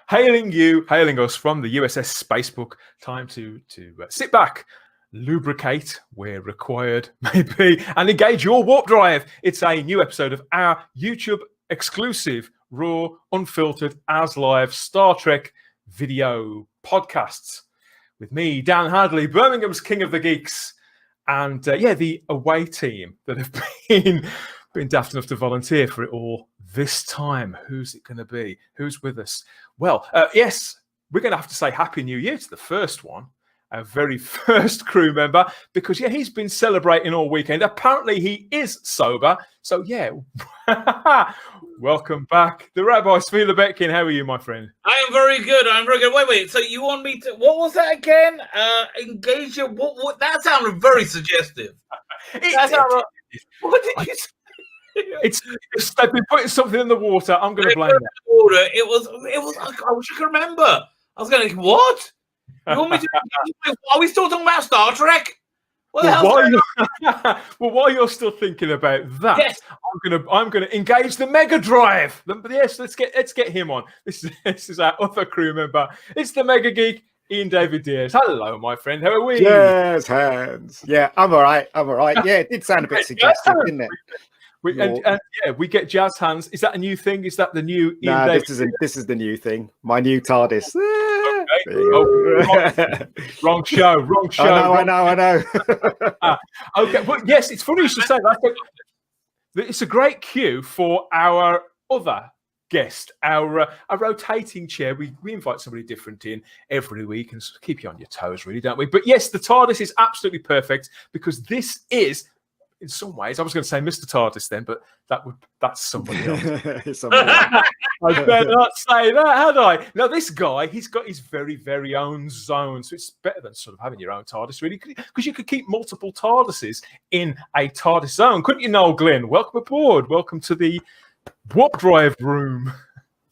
hailing us from the USS Spacebook. Time to sit back, lubricate where required, maybe, and engage your warp drive. It's a new episode of our YouTube exclusive, raw, unfiltered, as live Star Trek video podcasts with me, Dan Hadley, Birmingham's King of the Geeks, and the away team that have been daft enough to volunteer for it all this time. Who's it going to be? Who's with us? Well, yes, we're going to have to say Happy New Year to the first one, our very first crew member, because, he's been celebrating all weekend. Apparently, he is sober. So, welcome back. The Rabbi Smila Betkin. How are you, my friend? I am very good. Wait. So you want me to, what was that again? Engage your, what that sounded very suggestive. What did you say? It's they've been putting something in the water. I'm going to blame that. Water. It was. I wish I could remember. I was going to. What? You want me to? Are we still talking about Star Trek? While you're still thinking about that, yes. I'm gonna engage the Mega Drive. Yes, let's get him on. This is our other crew member. It's the Mega Geek, Ian David Diaz. Hello, my friend. How are we? Yes, hands. Yeah, I'm all right. Yeah, it did sound a bit suggestive, didn't it? We get jazz hands. Is that a new thing? Is that the new? No, this is the new thing. My new TARDIS. Wrong show. I know. Okay, well, yes, it's funny you should say that. It's a great cue for our other guest, our rotating chair. We invite somebody different in every week and keep you on your toes, really, don't we? But yes, the TARDIS is absolutely perfect because this is, in some ways, I was going to say Mr. TARDIS then, but that's somebody else. I better not say that, had I? Now, this guy, he's got his very, very own zone, so it's better than sort of having your own TARDIS, really, because you could keep multiple TARDISes in a TARDIS zone, couldn't you, Noel Glynn? Welcome aboard. Welcome to the warp drive room.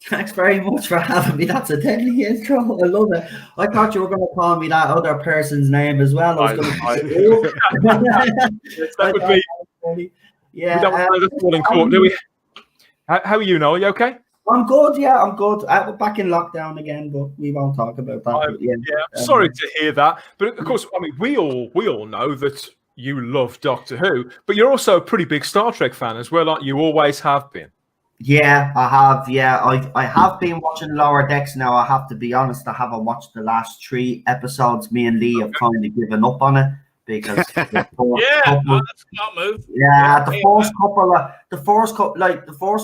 Thanks very much for having me. That's a deadly intro. I love it. I thought you were going to call me that other person's name as well. I was going to that would be. Yeah. We don't want to fall in court, do we? How are you, Noel? You okay? I'm good. Yeah, I'm good. We're back in lockdown again, but we won't talk about that. I'm sorry to hear that, but of course, I mean, we all know that you love Doctor Who, but you're also a pretty big Star Trek fan as well, aren't you? Always have been. Yeah, I have. Yeah, I have been watching Lower Decks now. I have to be honest. I haven't watched the last 3 episodes. Me and Lee have kind of given up on it because that's a smart move. Yeah, the first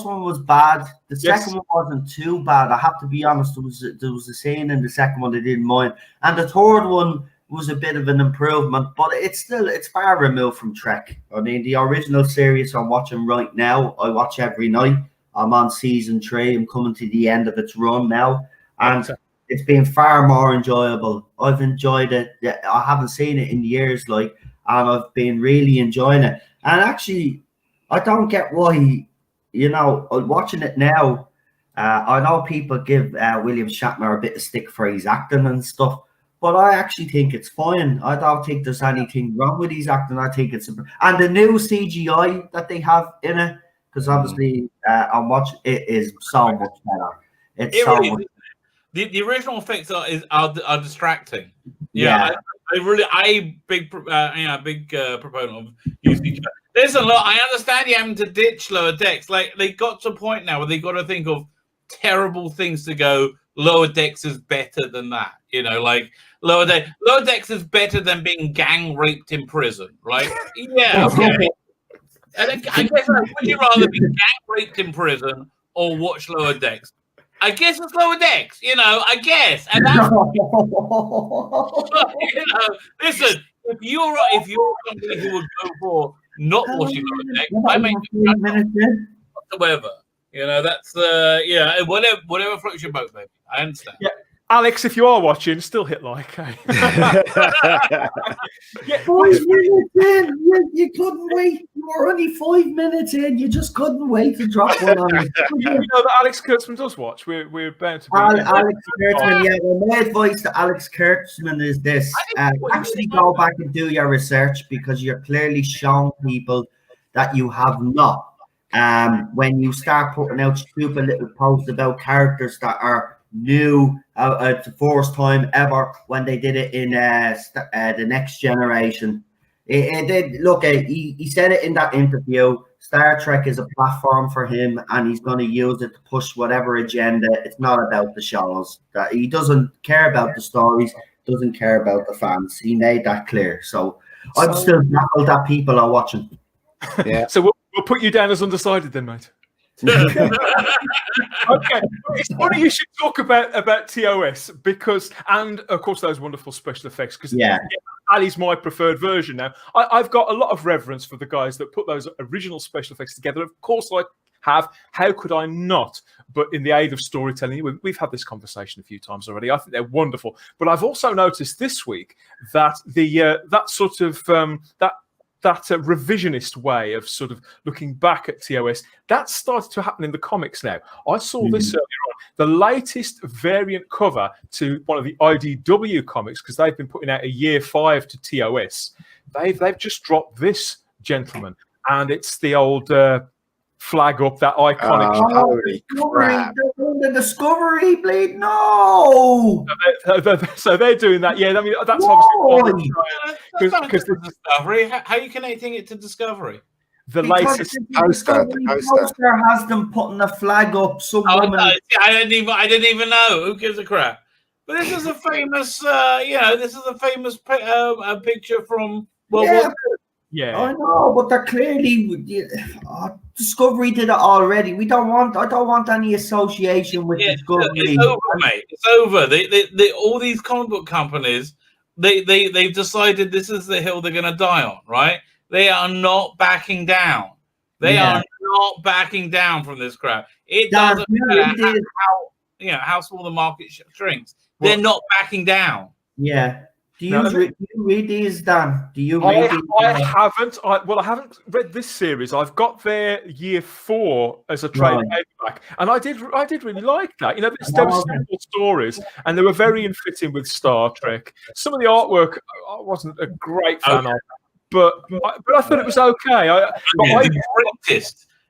one was bad. The second one wasn't too bad. I have to be honest. There was a scene in the second one I didn't mind, and the third one was a bit of an improvement, but it's far removed from Trek. I mean, the original series I'm watching right now, I watch every night. I'm on season 3. I'm coming to the end of its run now, and it's been far more enjoyable. I've enjoyed it. I haven't seen it in years, and I've been really enjoying it. And actually, I don't get why, watching it now. I know people give William Shatner a bit of stick for his acting and stuff, but I actually think it's fine. I don't think there's anything wrong with his acting. I think it's and the new CGI that they have in it. Because obviously, I'm watching it is so much better. It's so much. The original effects are distracting. Yeah. Big proponent of using. Listen, look, I understand you having to ditch Lower Decks. Like they got to a point now where they got to think of terrible things to go. Lower Decks is better than that. Like Lower Decks is better than being gang raped in prison, right? Yeah. Okay. And I guess would you rather be gang raped in prison or watch Lower Decks? I guess it's Lower Decks, I guess. And that's listen, if you're somebody who would go for not watching Lower Decks, I make whatsoever. That's whatever floats your boat, baby. I understand. Yeah. Alex, if you are watching, still hit like. 5 minutes in, you couldn't wait. You were only 5 minutes in. You just couldn't wait to drop one on me. You know that Alex Kurtzman does watch. We're bound to be. Alex Kurtzman, yeah. Well, my advice to Alex Kurtzman is this: actually go back and do your research because you're clearly showing people that you have not. When you start putting out stupid little posts about characters that are new the first time ever when they did it in the Next Generation. It did look. He said it in that interview. Star Trek is a platform for him, and he's going to use it to push whatever agenda. It's not about the shows. That he doesn't care about the stories, doesn't care about the fans. He made that clear. So I'm still baffled that people are watching. Yeah. So we'll put you down as undecided then, mate. Okay, it's funny you should talk about TOS because, and of course those wonderful special effects, because Ali's my preferred version now. I've got a lot of reverence for the guys that put those original special effects together. Of course I have. How could I not? But in the aid of storytelling, we've had this conversation a few times already. I think they're wonderful. But I've also noticed this week that that sort of that revisionist way of sort of looking back at TOS, that's started to happen in the comics now. I saw this earlier on. The latest variant cover to one of the IDW comics, because they've been putting out a year 5 to TOS. They've just dropped this, gentleman, and it's the old flag up, that iconic. Holy crap. The Discovery Blade, no! So they're doing that. Yeah, I mean, that's obviously because Discovery. How are you connecting it to Discovery? The latest poster has them putting a flag up. I didn't even know. Who gives a crap? But this is a famous, this is a famous picture from World War II. Yeah, I know, but they're clearly Discovery did it already. I don't want any association with Discovery. It's over, mate. It's over. They all these comic book companies, they've decided this is the hill they're going to die on, right? They are not backing down. They are not backing down from this crap. It doesn't matter how small the market shrinks. They're not backing down. Yeah. Do you read these, Dan? Do you read these? I haven't. I haven't read this series. I've got their year 4 as a trade paperback, and I did really like that. You know, there were simple stories, and they were very in fitting with Star Trek. Some of the artwork I wasn't a great fan of, but I thought it was okay.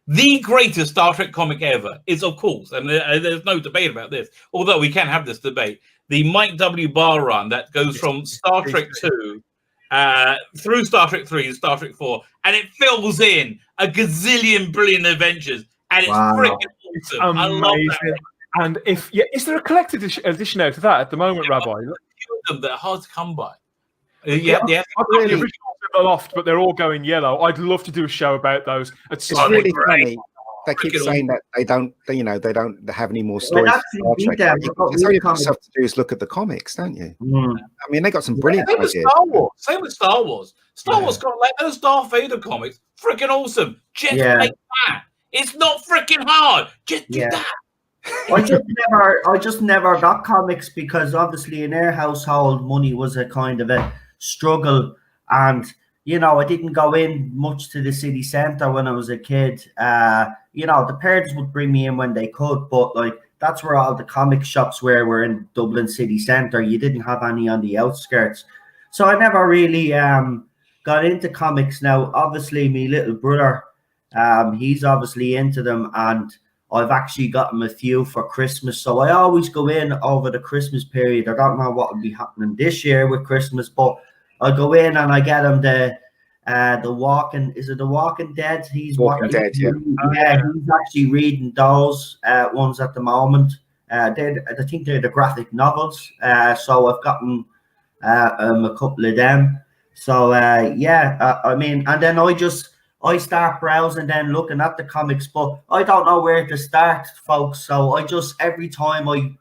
The greatest Star Trek comic ever is, of course, and there's no debate about this, although we can have this debate, the Mike W. Barr run that goes from Star Trek 2 through Star Trek 3 to Star Trek 4, and it fills in a gazillion brilliant adventures, and it's freaking awesome. I love that. And is there a collected edition out of that at the moment, Rabbi? They're hard to come by. I've got the originals in the loft, but they're all going yellow. I'd love to do a show about those. It's really funny. They keep saying that they don't have any more stories. It's only stuff to do is look at the comics, don't you? I mean, they got some brilliant ideas. Same with Star Wars. Star Wars got like those Darth Vader comics, freaking awesome. Just make that. It's not freaking hard. Just do that. I just never got comics because obviously in our household money was a kind of a struggle, and I didn't go in much to the city centre when I was a kid. The parents would bring me in when they could, but like that's where all the comic shops were in Dublin city centre. You didn't have any on the outskirts, so I never really got into comics. Now, obviously, my little brother, he's obviously into them, and I've actually got him a few for Christmas. So I always go in over the Christmas period. I don't know what will be happening this year with Christmas, but I go in and I get him the Walking. Is it the Walking Dead? He's Walking Dead. Yeah, he's actually reading those ones at the moment. I think they're the graphic novels. So I've gotten a couple of them. So I mean, and then I start browsing, then looking at the comics, but I don't know where to start, folks. So I just, every time I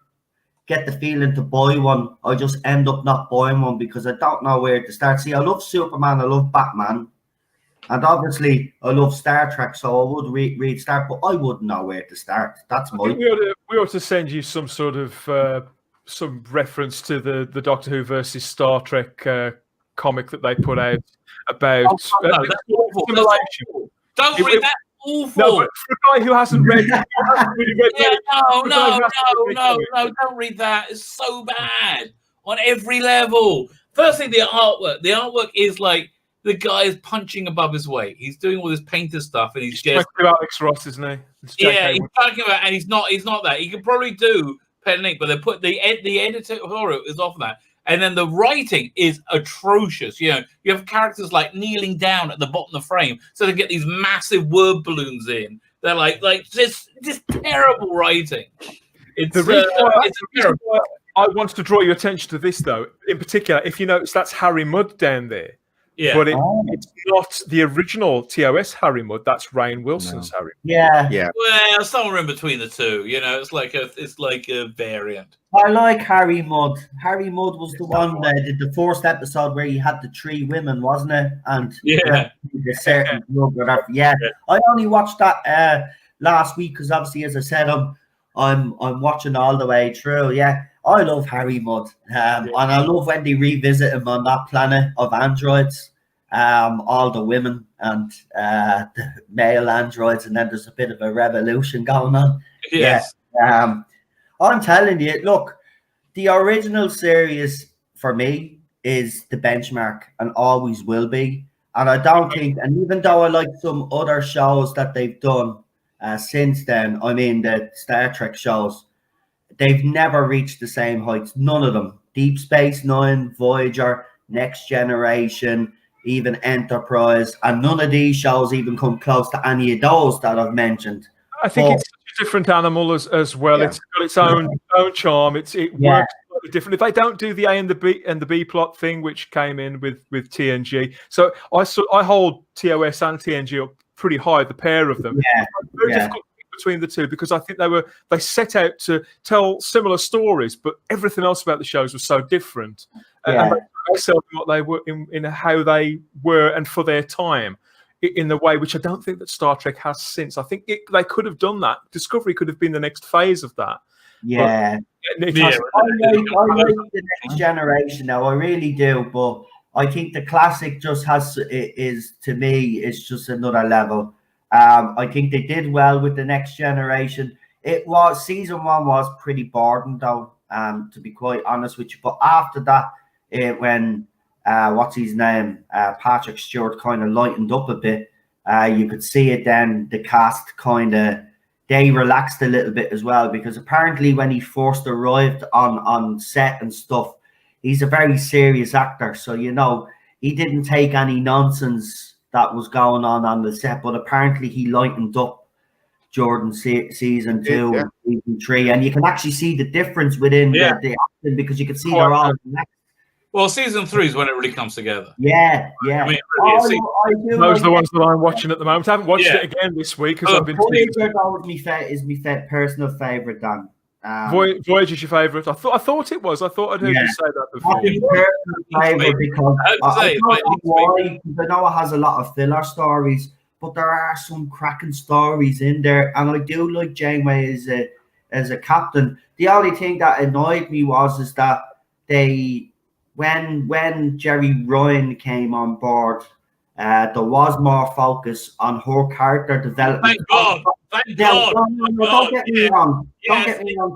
get the feeling to buy one, I just end up not buying one because I don't know where to start. See, I love Superman, I love Batman, and obviously I love Star Trek, so I would read Star, but I wouldn't know where to start. That's my. We ought to send you some sort of some reference to the Doctor Who versus Star Trek comic that they put out about simulation. Don't read that. Awful. No, but for a guy who hasn't read, no, don't read that. It's so bad on every level. Firstly, the artwork. The artwork is like the guy is punching above his weight. He's doing all this painter stuff, and he's just Alex Ross, isn't he? He's talking about, and he's not that. He could probably do pen and ink, but they put the editorial is off that. And then the writing is atrocious. You know, you have characters like kneeling down at the bottom of the frame, so they get these massive word balloons in. They're like just terrible writing. It's terrible. I want to draw your attention to this, though. In particular, if you notice, that's Harry Mudd down there. Yeah, but it's not the original TOS Harry Mudd. That's Rainn Wilson's Harry. Yeah. Well, somewhere in between the two. You know, it's like a variant. I like Harry Mudd. Harry Mudd was the one that did the first episode where he had the 3 women, wasn't it? And the certain drug or whatever. Yeah, I only watched that last week because obviously, as I said, I'm watching all the way through. Yeah, I love Harry Mudd, and I love when they revisit him on that planet of androids. All the women and the male androids, and then there's a bit of a revolution going on. Yes. Yeah. I'm telling you, look, the original series for me is the benchmark and always will be. And I don't think, and even though I like some other shows that they've done since then, I mean the Star Trek shows, they've never reached the same heights. None of them. Deep Space Nine, Voyager, Next Generation, even Enterprise, and none of these shows even come close to any of those that I've mentioned. I think it's such a different animal as well. Yeah. It's got its own charm. It works slightly different. If they don't do the A and the B plot thing, which came in with TNG, so I hold TOS and TNG up pretty high, the pair of them. Yeah. Very difficult between the two because I think they set out to tell similar stories, but everything else about the shows was so different. And they excelled in what they were in how they were and for their time in the way which I don't think that Star Trek has since. I think they could have done that. Discovery could have been the next phase of that. Yeah. I like the Next Generation now. I really do, but I think the classic just is to me is just another level. I think they did well with the Next Generation. Season 1 was pretty boring though, to be quite honest with you. But after that, when what's his name, Patrick Stewart kind of lightened up a bit, you could see it then. The cast they relaxed a little bit as well, because apparently when he first arrived on set and stuff, he's a very serious actor. So, you know, he didn't take any nonsense that was going on the set, but apparently he lightened up during season 2, season 3, and you can actually see the difference within the acting, because you can see they're all connected. Well, season 3 is when it really comes together. Yeah. I mean, those are the ones that I'm watching at the moment. I haven't watched it again this week because I've been. Voyager is my personal favourite, Dan. Voyager is your favourite? I thought it was. I thought I'd heard you say that before. I personal favourite because I know it has a lot of filler stories, but there are some cracking stories in there, and I do like Janeway as a captain. The only thing that annoyed me is that when Jerry Ryan came on board, there was more focus on her character development. Thank God. Don't get me wrong. Don't get me wrong.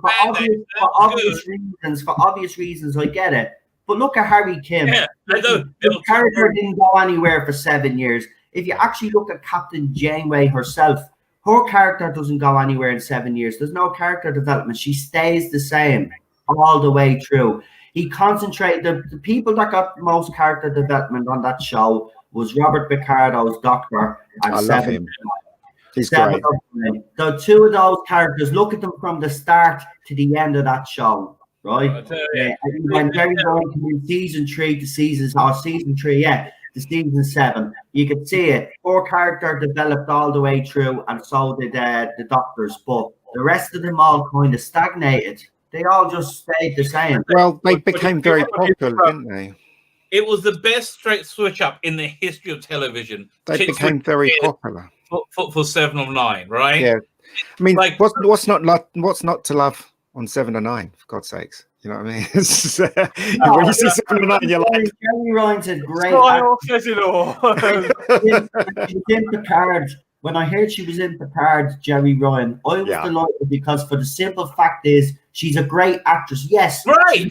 For obvious reasons, I get it. But look at Harry Kim. The character didn't go anywhere for 7 years. If you actually look at Captain Janeway herself, her character doesn't go anywhere in 7 years. There's no character development. She stays the same all the way through. He concentrated. The people that got the most character development on that show was Robert Picardo's Doctor and I love him. He's great. The two of those characters, look at them from the start to the end of that show, right? When Jerry going from season 3 to season 7, you could see it. Her character developed all the way through, and so did the Doctors. But the rest of them all kind of stagnated. They all just stayed the same. Well, they became very popular, didn't they? It was the best straight switch up in the history of television. They became very popular for 7 of 9, right? Yeah, I mean, what's not to love on 7 of 9? For God's sakes, you know what I mean? When you see 7 of 9, you're like, Jerry Ryan's a great. Says it all. She's in Picard. When I heard she was in Picard, Jerry Ryan, I was delighted, because for the simple fact is she's a great actress. Yes, right. And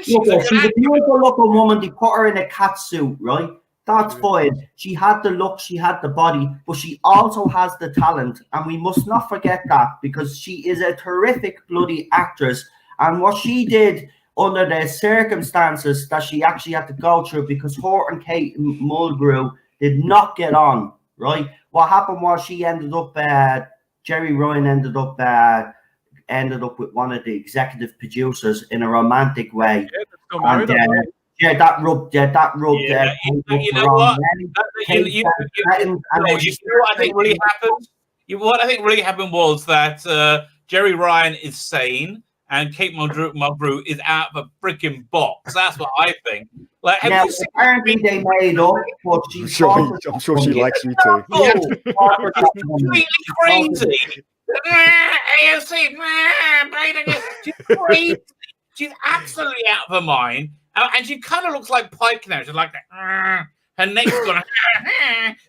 she's a beautiful looking woman. They put her in a cat suit, right? That's fine. She had the look, she had the body, but she also has the talent, and we must not forget that, because she is a terrific bloody actress. And what she did under the circumstances that she actually had to go through, because her and Kate Mulgrew did not get on, right? What happened was she ended up, Jerry Ryan ended up with one of the executive producers in a romantic way. Yeah, that rubbed. You know what? You know what I think really happened? What I think really happened was that Jerry Ryan is sane and Kate Mulgrew is out of a freaking box. That's what I think. Like, apparently they made up, but I'm sure she likes you too. Completely crazy. She's crazy. She's absolutely out of her mind, and she kind of looks like Pike now. She's like that. Her neck's gonna.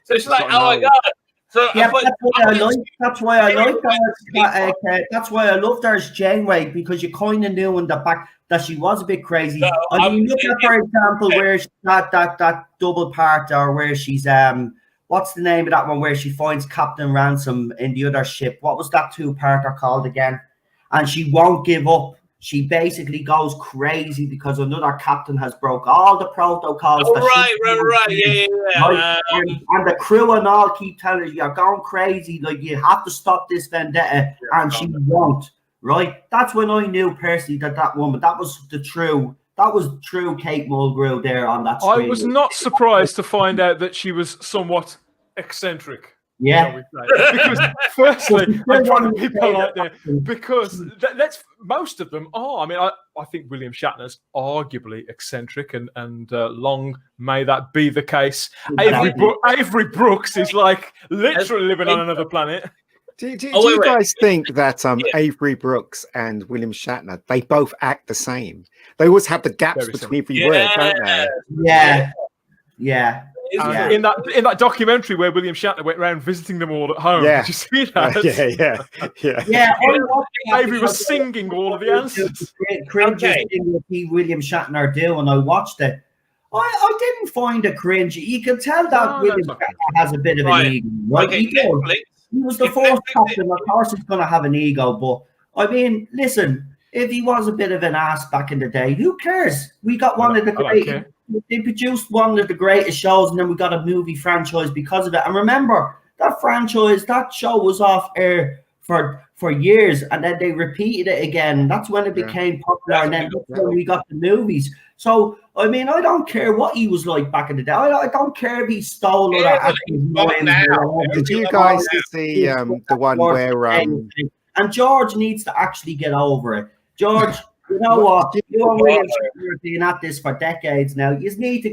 So she's like, oh my god. So yeah, that's why I like that. That's why I loved her as Janeway, because you kind of knew in the back that she was a bit crazy. I mean, look at, for example, where she's that double part, or where she's what's the name of that one where she finds Captain Ransom in the other ship? What was that two-parter called again? And she won't give up. She basically goes crazy because another captain has broke all the protocols. Oh, right, yeah. And the crew and all keep telling her, you're going crazy. Like, you have to stop this vendetta, and she won't. Right? That's when I knew personally that woman, that was true Kate Mulgrew there on that screen. I was not surprised to find out that she was somewhat eccentric. Yeah. Because firstly, I'm trying to be polite there, because most of them are. I mean, I think William Shatner's arguably eccentric, and long may that be the case. Avery Brooks is like literally living on another planet. Do you guys think that Avery Brooks and William Shatner, they both act the same? They always have the gaps between every word, don't they? Yeah. In that documentary where William Shatner went around visiting them all at home, did you see that? Yeah. Avery was singing all of the answers. Thing with William Shatner do, and I watched it. I didn't find it cringy. You can tell that William Shatner has a bit of an ego, right? Okay, he was the fourth captain. Of course, he's going to have an ego, but I mean, listen, if he was a bit of an ass back in the day, who cares? We got one of the great. They produced one of the greatest shows, and then we got a movie franchise because of it. And remember, that show was off air for years, and then they repeated it again. That's when it became popular, and then that's when we got the movies. So, I mean, I don't care what he was like back in the day. I don't care if he stole or that. Did you guys see the one where and George needs to actually get over it. George, you know what? You've been at this for decades now. You need to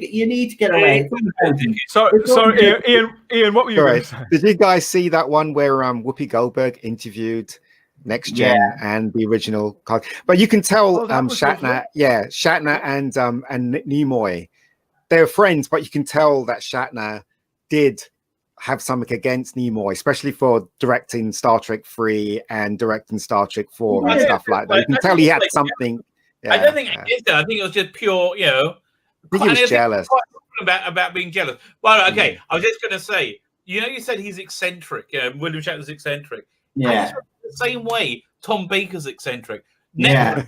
get away. So Ian, what were you going to say? Did you guys see that one where Whoopi Goldberg interviewed Next Gen and the original? But you can tell Shatner and Nimoy, they're friends, but you can tell that Shatner did have something against Nimoy, especially for directing Star Trek 3 and directing Star Trek 4 and stuff like that. You can tell he had something. I don't think it is that. I think it was just pure, I think he was jealous. About being jealous. Well, okay, I was just going to say, you said he's eccentric. William Shatner's eccentric. Yeah. The same way Tom Baker's eccentric. Yeah.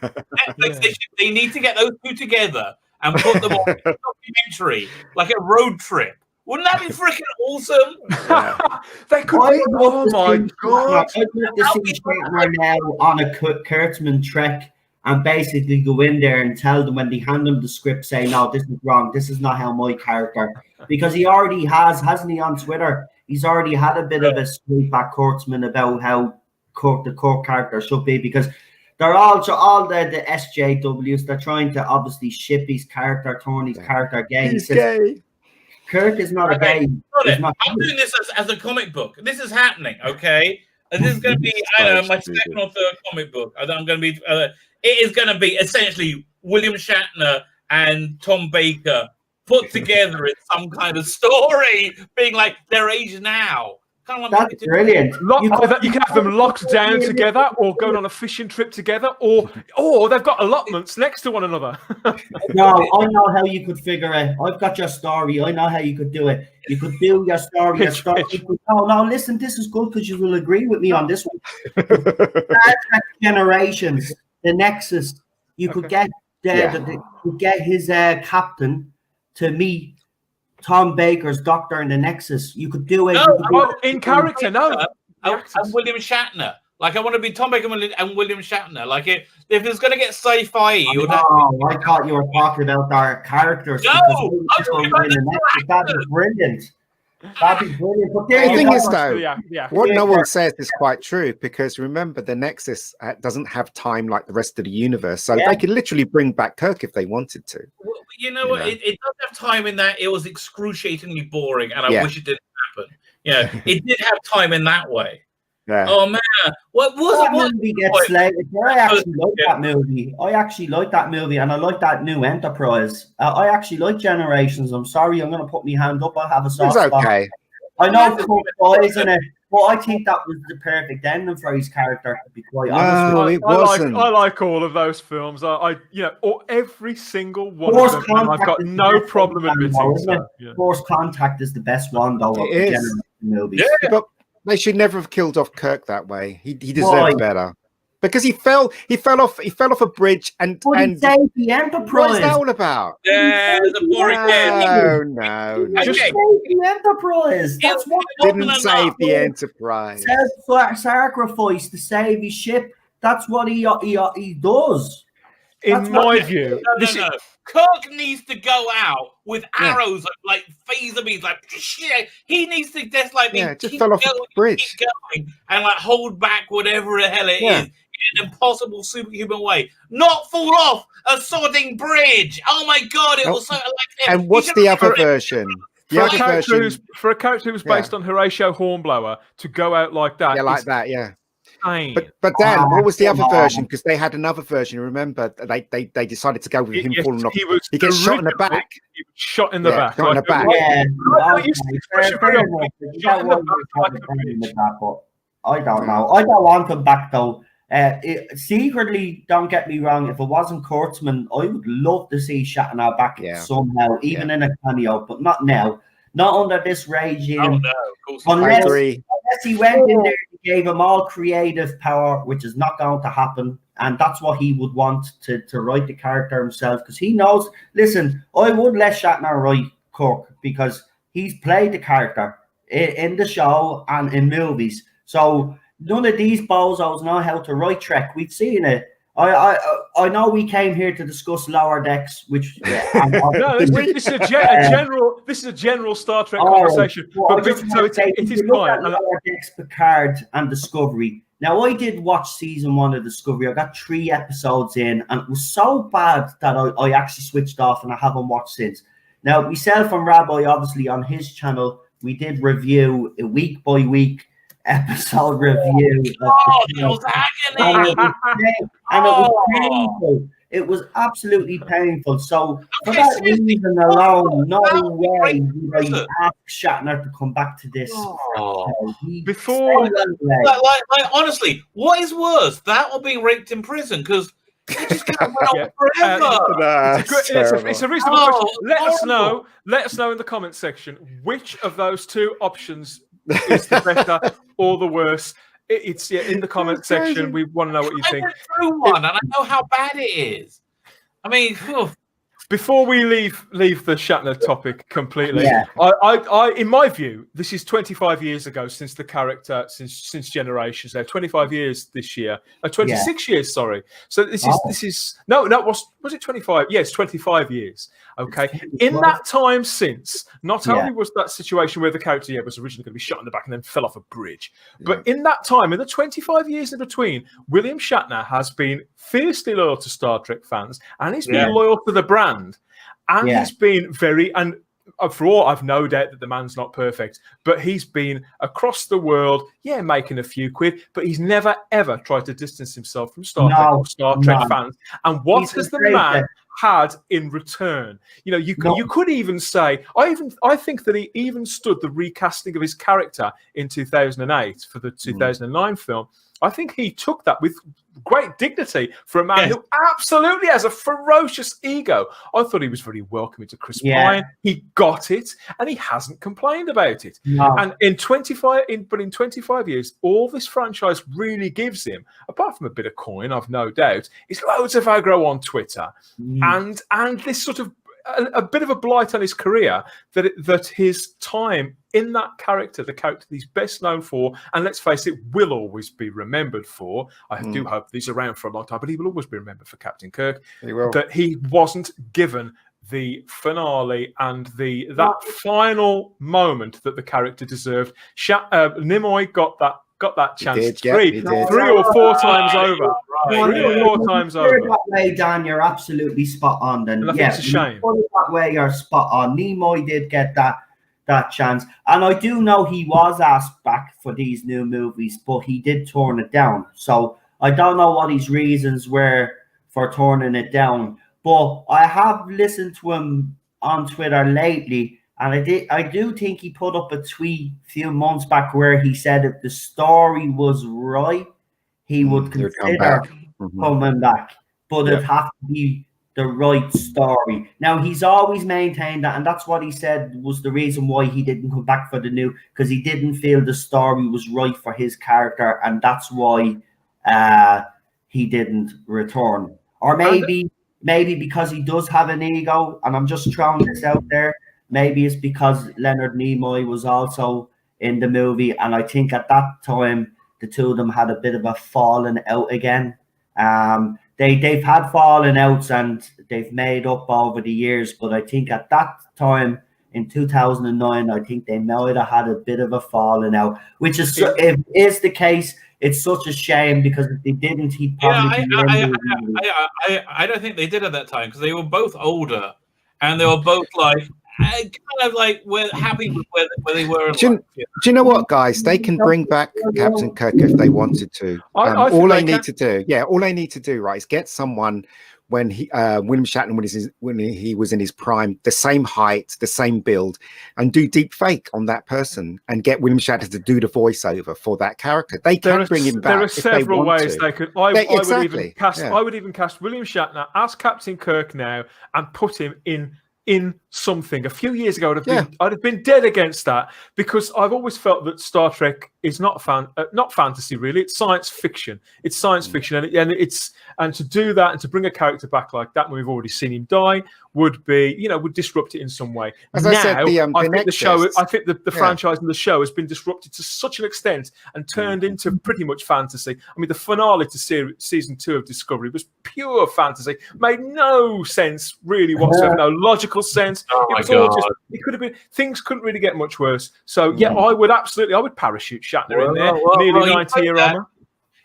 Netflix, they need to get those two together and put them on a documentary, like a road trip. Wouldn't that be freaking awesome? They could be. Oh my god! I'd love to see Shatner now on a Kurtzman trek and basically go in there and tell them when they hand them the script, say, "No, this is wrong. This is not how my character." Because he already hasn't he, on Twitter? He's already had a bit of a sweep at Kurtzman about how the Kirk character should be, because they're all the SJWs. They're trying to obviously ship his character, Tony's character gay. He's gay. Kirk is not a gay. I'm doing this as a comic book. This is happening, okay? And this is going to be, my second or third comic book. I'm going to be. It is going to be essentially William Shatner and Tom Baker put together in some kind of story, being like their age now. That's brilliant. You can have them locked down together, or going on a fishing trip together, or they've got allotments next to one another. No, I know how you could figure it. I've got your story. I know how you could do it. You could do your story. No, listen, this is good because you will agree with me on this one. Generations. the Nexus. You could get his captain to meet Tom Baker's Doctor in the Nexus. You could do it. In character, no. And William Shatner. Like, I want to be Tom Baker and William Shatner. Like, if it's going to get sci-fi, I thought you were talking about our characters. No, that'd be brilliant. That'd be brilliant. But the thing is, though, yeah. what no one says is quite true, because remember, the Nexus doesn't have time like the rest of the universe, so they could literally bring back Kirk if they wanted to. Well, you know what? It does have time in that it was excruciatingly boring, and I wish it didn't happen. Yeah, it did have time in that way. Yeah. Oh man, what was that movie gets slated? I actually like that movie. I actually like that movie, and I like that new Enterprise. I actually like Generations. I'm sorry, I'm going to put my hand up. I have a soft spot. Okay. I know Cook dies in it, but I think that was the perfect ending for his character. To be quite honest, no, it wasn't. I like all of those films. Every single one of them. And I've got no problem admitting. Force Contact is the best one, though. Of the Generation movies. Yeah, but they should never have killed off Kirk that way. He deserved better, because he fell off a bridge and saved the Enterprise. What's that all about? Yeah, the boring No. Just saved the Enterprise. That's what didn't save the Enterprise. Sacrifice to save his ship. That's what he does. In my view, no. Kirk needs to go out with arrows like phaser beams, like shit. He needs to just fell off a bridge, keep going, and like hold back whatever the hell it is in an impossible superhuman way. Not fall off a sodding bridge. Oh my god, it was so like. And what's the other version? For a character who's based on Horatio Hornblower to go out like that, But Dan, what was the other version? Because they had another version. Remember, they decided to go with him falling off. He gets shot in the back. He was shot in the back. Shot in the back. I don't know. I don't want him back though. Secretly, don't get me wrong. If it wasn't Kurtzman, I would love to see Shatner back somehow, even in a cameo, but not now. Not under this regime. Oh, no, unless he went in there and gave him all creative power, which is not going to happen. And that's what he would want to write the character himself, because he knows. Listen, I would let Shatner write Kirk because he's played the character in the show and in movies. So none of these bozos know how to write Trek. We've seen it. I know we came here to discuss Lower Decks, which this is a general Star Trek conversation. But it is fine. Lower Decks, Picard, and Discovery. Now, I did watch season 1 of Discovery. I got 3 episodes in, and it was so bad that I actually switched off, and I haven't watched since. Now, myself and Rabbi, obviously on his channel, we did review a week by week episode review. It was agony. And it was painful. It was absolutely painful. So for that reason alone, no way would I ask Shatner to come back to this. Honestly, what is worse, that or being raped in prison? Because they just can't run on forever. It's a reasonable question. Let us know in the comments section which of those two options is the better or the worse. It's in the comment section. We want to know what you think. I went through one, and I know how bad it is. I mean, before we leave the Shatner topic completely, I in my view, this is 25 years ago since the character, since Generations. Now 25 years this year, 26 years. Sorry. So this is was it 25? Yes, 25 years. Okay. In that time since, not only was that situation where the character was originally going to be shot in the back and then fell off a bridge, but in that time, in the 25 years in between, William Shatner has been fiercely loyal to Star Trek fans, and he's been loyal to the brand, and he's been for all I've no doubt that the man's not perfect, but he's been across the world, making a few quid, but he's never ever tried to distance himself from Star Trek or Star Trek fans. And what has the man had in return? You know, you could even say, I think that he even stood the recasting of his character in 2008 for the 2009 film. I think he took that with great dignity for a man who absolutely has a ferocious ego. I thought he was very welcoming to Chris Pine. He got it, and he hasn't complained about it. No. And in 25 years, all this franchise really gives him, apart from a bit of coin, I've no doubt, is loads of aggro on Twitter, and this sort of a bit of a blight on his career, that his time in that character, the character that he's best known for, and let's face it, will always be remembered for. I do hope he's around for a long time, but he will always be remembered for Captain Kirk. He will. That he wasn't given the finale and that final moment that the character deserved. Nimoy got that chance three or four times over. Three or 4 times over. That way, Dan, you're absolutely spot on. Then, and I think it's a shame. That way, you're spot on. Nimoy did get that chance, and I do know he was asked back for these new movies, but he did turn it down. So I don't know what his reasons were for turning it down. But I have listened to him on Twitter lately, and I do think he put up a tweet a few months back where he said if the story was right, he would consider coming back, but it'd have to be the right story. Now, he's always maintained that, and that's what he said was the reason why he didn't come back for the new, because he didn't feel the story was right for his character, and that's why he didn't return. Or maybe because he does have an ego, and I'm just throwing this out there, maybe it's because Leonard Nimoy was also in the movie, and I think at that time the two of them had a bit of a falling out again. They've had falling outs and they've made up over the years, but I think at that time in 2009, I think they might have had a bit of a falling out, which is if it is the case, it's such a shame, because if they didn't, he'd probably I don't think they did at that time, because they were both older and they were both like kind of like we're happy with where they were. Do you know what, guys? They can bring back Captain Kirk if they wanted to. All they need to do, right, is get someone when William Shatner when he was in his prime, the same height, the same build, and do deep fake on that person and get William Shatner to do the voiceover for that character. They can bring him back. There are several ways they could. I would even cast William Shatner as Captain Kirk now and put him in something. A few years ago, I'd have been dead against that, because I've always felt that Star Trek is not fantasy really. It's science fiction. It's science fiction, and to do that and to bring a character back like that when we've already seen him die would disrupt it in some way. As I said, I think the franchise and the show has been disrupted to such an extent and turned into pretty much fantasy. I mean, the finale to season 2 of Discovery was pure fantasy. Made no sense really whatsoever. No logical sense. It could have been. Things couldn't really get much worse. So I would parachute Shatner in there. Nearly 90-year armor.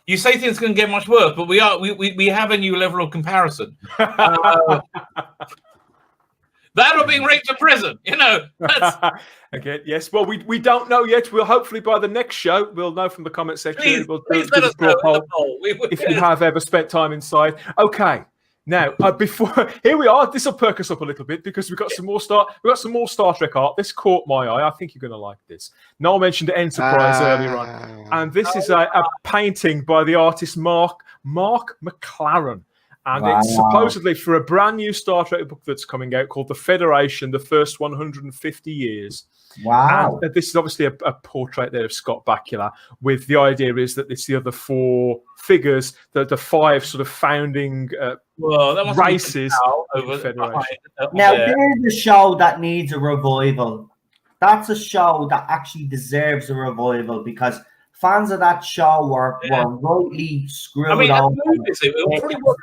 You say things can get much worse, but we have a new level of comparison. That or being raped in prison, That's... Okay, yes. Well, we don't know yet. We'll hopefully by the next show we'll know from the comment section. Please let us know if you have ever spent time inside. Okay. Now, before here we are. This will perk us up a little bit, because we've got some more Star Trek art. This caught my eye. I think you're going to like this. Noel mentioned Enterprise earlier on, and this is a painting by the artist Mark McLaren, and it's supposedly for a brand new Star Trek book that's coming out called The Federation: The First 150 Years. Wow! And this is obviously a portrait there of Scott Bakula, with the idea is that it's the other 4 figures, the 5 sort of founding races of the Federation. Now, there's a show that needs a revival. That's a show that actually deserves a revival, because fans of that show were rightly screwed over. It was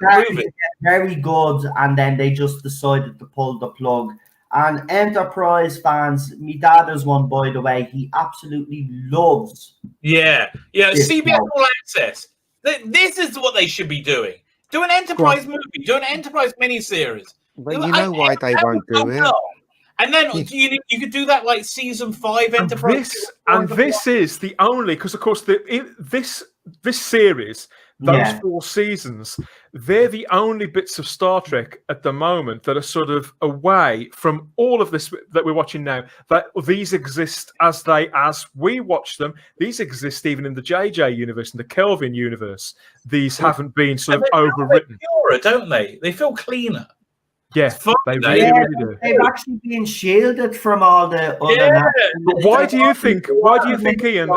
very good, and then they just decided to pull the plug. And Enterprise fans, my dad is one, by the way, he absolutely loves. CBS All Access. This is what they should be doing. Do an Enterprise movie. Do an Enterprise miniseries. But you know why they won't do it. And then you could do that like season 5 Enterprise. This is the only, because of course this series those 4 seasons, they're the only bits of Star Trek at the moment that are sort of away from all of this that we're watching now. That these exist as we watch them. These exist even in the JJ universe, in the Kelvin universe. These haven't been sort of overwritten. Purer, don't they? They feel cleaner. Yeah, they really do. They've actually been shielded from all the other. But why do you think, Ian?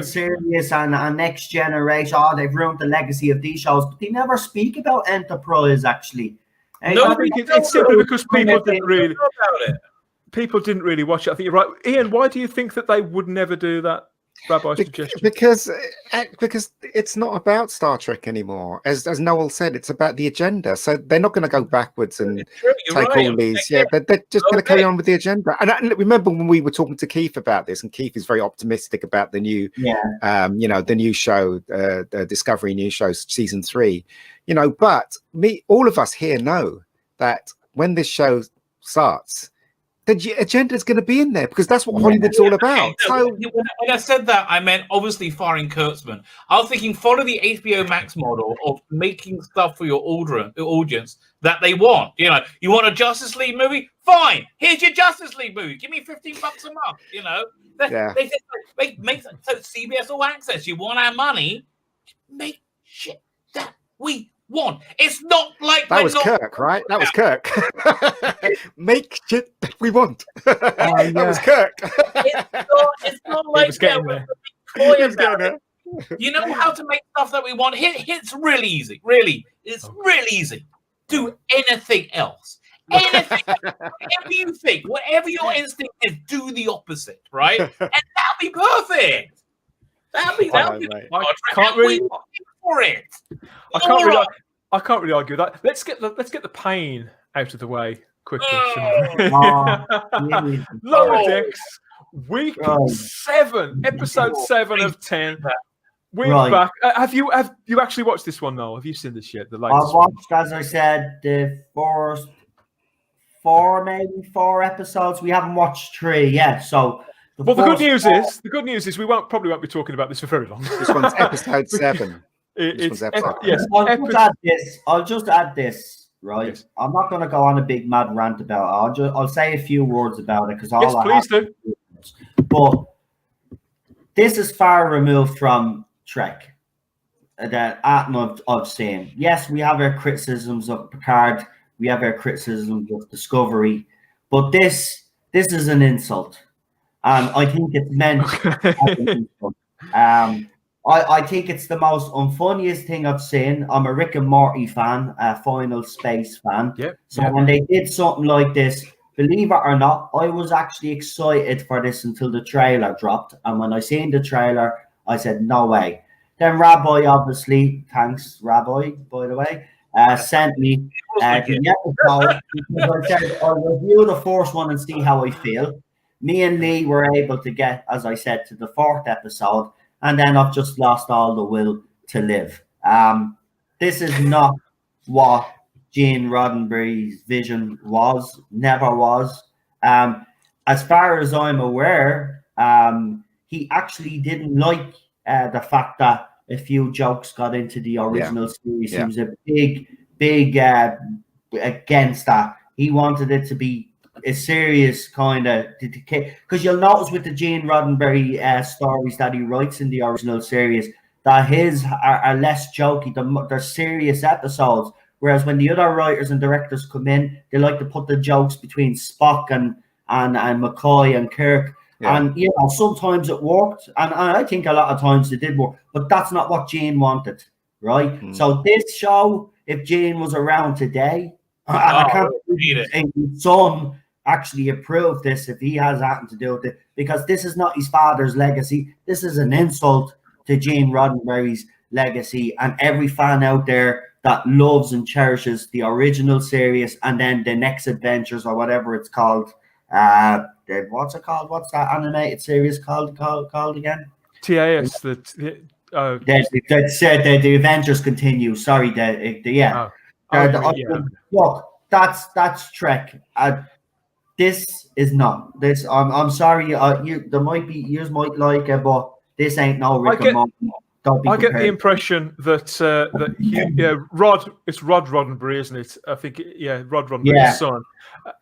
Serious and Next Generation. Oh, they've ruined the legacy of these shows, but they never speak about Enterprise. Actually, it's simply because people didn't really watch it. I think you're right, Ian. Why do you think that they would never do that? Rabbi's suggestion. Because it's not about Star Trek anymore. As Noel said, it's about the agenda. So they're not going to go backwards and take all these. Yeah, they're just going to carry on with the agenda. And I remember when we were talking to Keith about this, and Keith is very optimistic about the new, the new show, the Discovery new show, season 3. But all of us here know that when this show starts, the agenda is going to be in there because that's what Hollywood's all about. So when I said that, I meant obviously firing Kurtzman. I was thinking follow the HBO Max model of making stuff for your audience that they want. You want a Justice League movie? Fine, here's your Justice League movie. Give me $15 a month. They make so CBS All Access. You want our money? Make shit that we want. It's not like that was Kirk, right? That was Kirk. Make shit that we want. That was Kirk. It's not like that. You know how to make stuff that we want. It's really easy. Really, it's really easy. Do anything else. Anything, whatever you think, whatever your instinct is, do the opposite, right? And that'll be perfect. That'll be for it. I can't really argue that. Let's get the pain out of the way quickly. Lower Decks, week 7, episode 7 of 10. We're back. Have you actually watched this one, Noel? Have you seen this yet? The latest I've watched, as I said, the first 4 episodes. We haven't watched 3 yet. So the good news is we probably won't be talking about this for very long. This one's episode 7. I'll just add this, right? Yes. I'm not going to go on a big mad rant about it. I'll say a few words about it because please do. But this is far removed from Trek that I've seen. Yes, we have our criticisms of Picard, we have our criticisms of Discovery, but this is an insult, and I think it's meant as an insult. I think it's the most unfunniest thing I've seen. I'm a Rick and Morty fan, a Final Space fan. When they did something like this, believe it or not, I was actually excited for this until the trailer dropped. And when I seen the trailer, I said, no way. Then Rabbi, obviously, thanks, Rabbi, by the way, sent me the episode because I said, I'll review the first one and see how I feel. Me and Lee were able to get, as I said, to the 4th episode. And then I've just lost all the will to live. This is not what Gene Roddenberry's vision was, never was. As far as I'm aware, he actually didn't like the fact that a few jokes got into the original series. He was a big against that. He wanted it to be a serious kind of, because you'll notice with the Gene Roddenberry stories that he writes in the original series that his are less jokey. They're serious episodes, whereas when the other writers and directors come in, they like to put the jokes between Spock and McCoy and Kirk. And sometimes it worked, and I think a lot of times it did work, but that's not what Gene wanted, right? So this show, if Gene was around today, I can't believe his son actually approved this if he has anything to do with it, because this is not his father's legacy. This is an insult to Gene Roddenberry's legacy and every fan out there that loves and cherishes the original series and then the next adventures or whatever it's called. What's it called? What's that animated series called again? TAS. The Adventures Continue. Sorry, look, that's Trek. This is not. This I'm sorry. Yours might like it, but this ain't no Rick and Morty. Don't be I get the prepared. impression that Rod Roddenberry, isn't it? I think Rod Roddenberry's Yeah. son.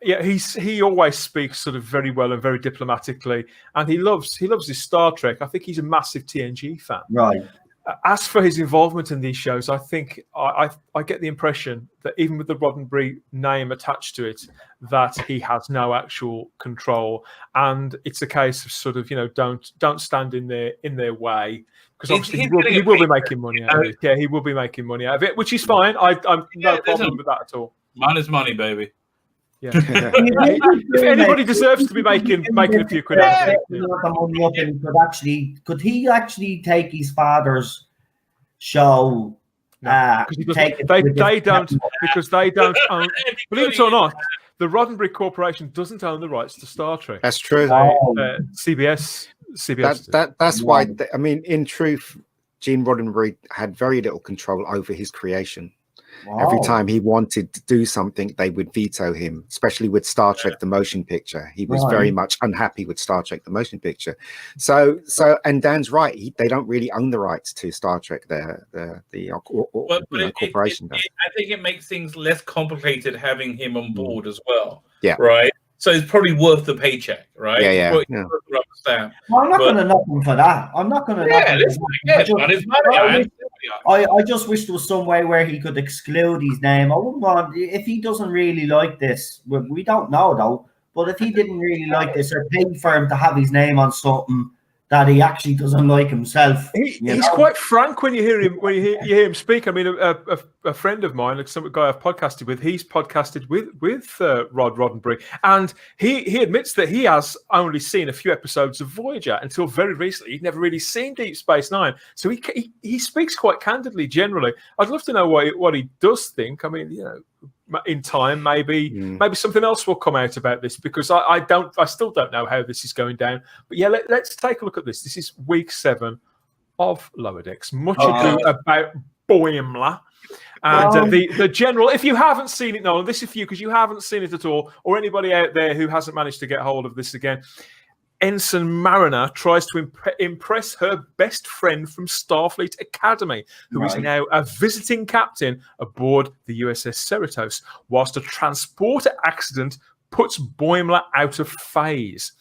He always speaks sort of very well and very diplomatically, and he loves his Star Trek. I think he's a massive TNG fan. Right. As for his involvement in these shows, I think I get the impression that even with the Roddenberry name attached to it, that he has no actual control, and it's a case of sort of don't stand in their way, because obviously he will be making money out of it. Yeah, he will be making money out of it, which is fine. I'm no problem with that at all. Mine is money, baby. Yeah. If anybody deserves to be making a few quid out of it, could he actually take his father's show? They don't own. Believe it or not, the Roddenberry Corporation doesn't own the rights to Star Trek. That's true. CBS. That's why. I mean, in truth, Gene Roddenberry had very little control over his creation. Wow. Every time he wanted to do something, they would veto him, especially with Star Trek, the motion picture. He was very much unhappy with Star Trek, the motion picture. So, and Dan's right. They don't really own the rights to Star Trek. The corporation does. I think it makes things less complicated having him on board as well. Yeah. Right. So it's probably worth the paycheck, right? Yeah. Well, I'm not going to knock him for that. I'm not going to. I just wish there was some way where he could exclude his name. I wouldn't want, if he doesn't really like this. We don't know though. But if he didn't really like this, or paid for him to have his name on something that he actually doesn't like himself, he's quite frank when you hear him hear him speak. I mean, a friend of mine, like some guy I've podcasted with, he's podcasted with Rod Roddenberry, and he admits that he has only seen a few episodes of Voyager until very recently. He'd never really seen Deep Space Nine, so he speaks quite candidly. Generally, I'd love to know what he does think. I mean, in time, maybe something else will come out about this, because I still don't know how this is going down. But yeah, let's take a look at this. This is week 7 of Lower Decks. Much ado about Boimler. And the general, if you haven't seen it, Nolan, this is for you because you haven't seen it at all, or anybody out there who hasn't managed to get hold of this again. Ensign Mariner tries to impress her best friend from Starfleet Academy, who is now a visiting captain aboard the USS Cerritos, whilst a transporter accident puts Boimler out of phase.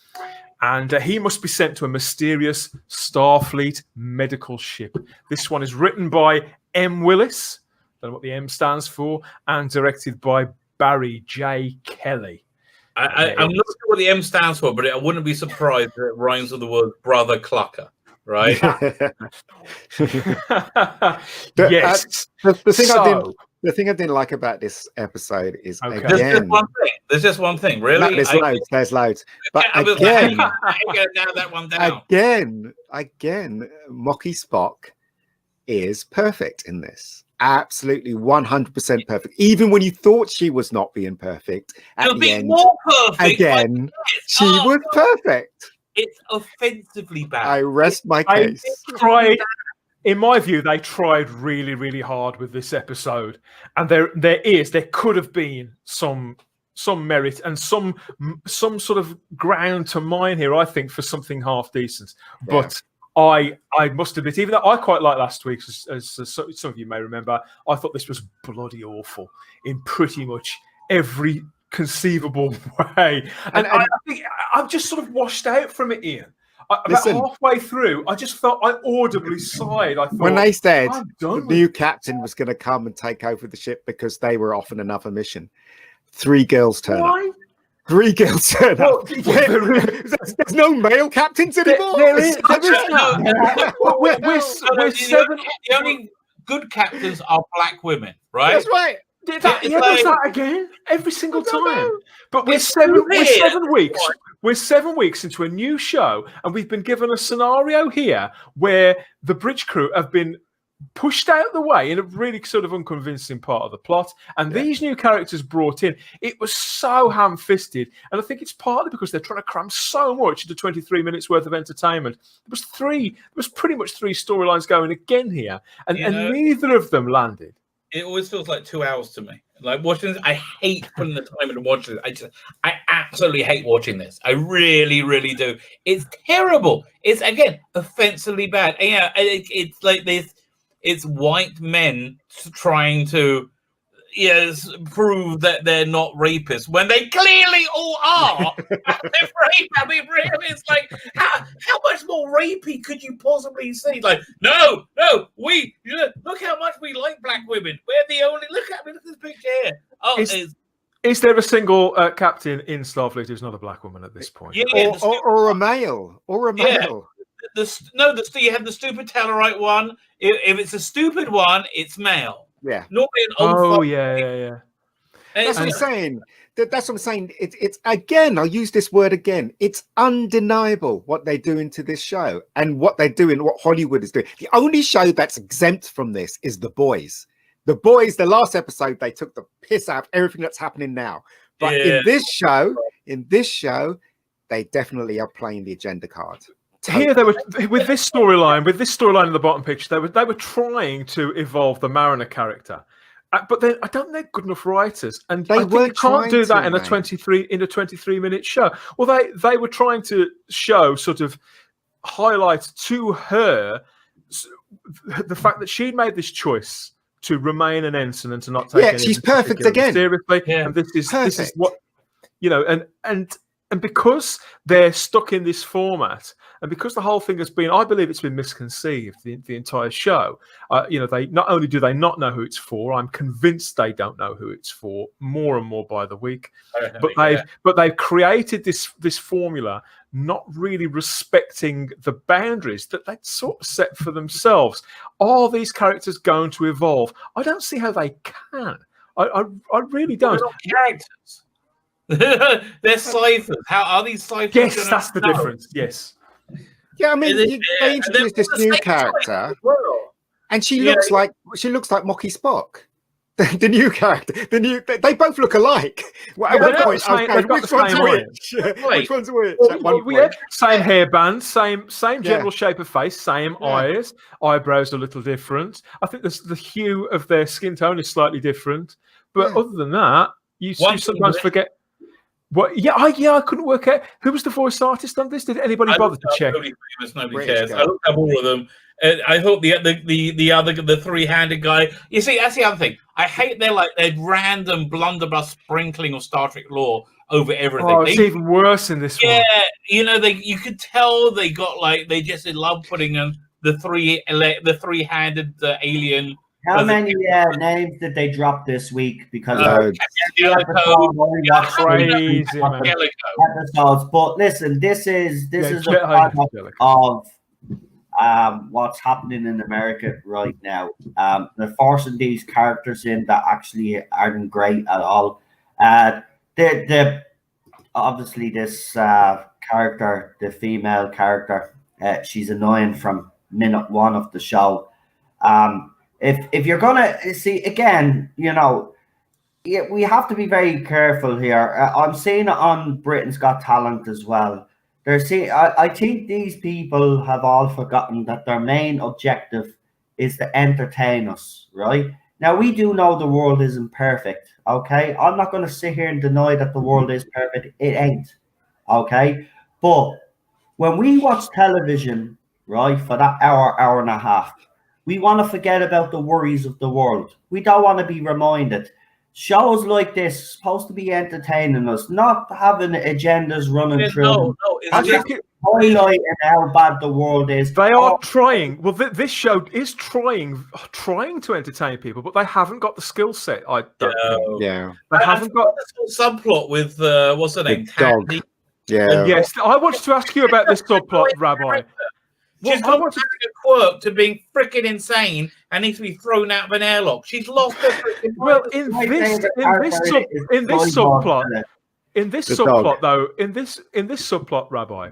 And he must be sent to a mysterious Starfleet medical ship. This one is written by M. Willis, don't know what the M stands for, and directed by Barry J. Kelly. I'm not sure what the M stands for, but I wouldn't be surprised if it rhymes with the word brother clucker, right? Yes. The thing I didn't like about this episode is again. There's just one thing, really. No, there's loads. But again, that one down. Again, Mocky Spock is perfect in this. Absolutely 100% perfect. Even when you thought she was not being perfect, at the end, more perfect again, she was perfect. It's offensively bad. I rest my case. In my view, they tried really, really hard with this episode, and there could have been some merit and some sort of ground to mine here, I think, for something half decent, but. I must admit, even though I quite liked last week's, as some of you may remember, I thought this was bloody awful in pretty much every conceivable way. And I think I've just sort of washed out from it, Ian. About halfway through, I just felt I audibly sighed. I thought, when they said the new captain was going to come and take over the ship because they were off on another mission, 3 girls turned up. 3 girls turn up. There's no male captains anymore. We're 7. The only good captains are black women, right? That's right. Does that again every single time. But we're 7 weeks. We're 7 weeks into a new show, and we've been given a scenario here where the bridge crew have been pushed out the way in a really sort of unconvincing part of the plot, and these new characters brought in. It was so ham-fisted, and I think it's partly because they're trying to cram so much into 23 minutes worth of entertainment. There was pretty much 3 storylines going again here, and neither of them landed. It always feels like 2 hours to me. Like watching this, I hate putting the time in to watch this. I absolutely hate watching this. I really, really do. It's terrible. It's again offensively bad. And, yeah, it's like this. It's white men trying to prove that they're not rapists when they clearly all are. It's like how much more rapey could you possibly see? Like, no, we look how much we like black women. We're the only look at this picture here. Oh, is there a single captain in Starfleet who's not a black woman at this point? Yeah, or a male, or a male. You have the stupid Tellarite one. If it's a stupid one, it's male. Yeah. Not an old yeah. That's what I'm saying. That's what I'm saying. It's again, I'll use this word again. It's undeniable what they're doing to this show and what they're doing, what Hollywood is doing. The only show that's exempt from this is The Boys. The Boys, the last episode, they took the piss out of everything that's happening now. But in this show, they definitely are playing the agenda card. Here they were with this storyline in the bottom picture. They were trying to evolve the Mariner character, but then I don't think they're good enough writers, and I think you can't do that in a 23-minute show. Well, they were trying to show sort of highlight to her the fact that she'd made this choice to remain an ensign and to not take anything she's perfect again seriously. Yeah. And this is what and because they're stuck in this format, and because the whole thing has been, I believe it's been misconceived, the entire show. They not only do they not know who it's for, I'm convinced they don't know who it's for more and more by the week. But they've created this formula, not really respecting the boundaries that they'd sort of set for themselves. Are these characters going to evolve? I don't see how they can. I really don't. Characters. They're ciphers. How are these ciphers? Yes, that's the difference. Yes. Yeah, I mean, they introduced this new character, and she looks like Mocky Spock. The new character, they both look alike. At one point, which one's which? Which one's which? We had same hairband, same general shape of face, same eyes, eyebrows a little different. I think the hue of their skin tone is slightly different, but other than that, you sometimes forget. What? Yeah, I couldn't work out who was the voice artist on this. Did anybody bother to check? Nobody cares. I looked up all of them. I hope the three-handed guy. You see, that's the other thing. I hate their random blunderbuss sprinkling of Star Trek lore over everything. Oh, it's even worse in this one. Yeah, you could tell they got they just love putting in the three-handed alien. How many names did they drop this week? Because crazy episodes. But listen, this is a product of what's happening in America right now. They're forcing these characters in that actually aren't great at all. Obviously this character, the female character, she's annoying from minute one of the show. If you're gonna see again, we have to be very careful here. I'm seeing it on Britain's Got Talent as well. I think these people have all forgotten that their main objective is to entertain us, right? Now we do know the world isn't perfect, okay? I'm not going to sit here and deny that the world is perfect. It ain't, okay? But when we watch television, right, for that hour and a half, we want to forget about the worries of the world. We don't want to be reminded. Shows like this supposed to be entertaining us, not having agendas running through. No, it's just highlighting how bad the world is. They are trying. Well, this show is trying to entertain people, but they haven't got the skill set. I don't think. Yeah, they haven't got this subplot with what's her name? Dog. Yeah. Yes, I wanted to ask you about this subplot, Rabbi. She's gone from a quirk to being freaking insane and needs to be thrown out of an airlock. She's lost her freaking mind. Well, in this subplot, Rabbi,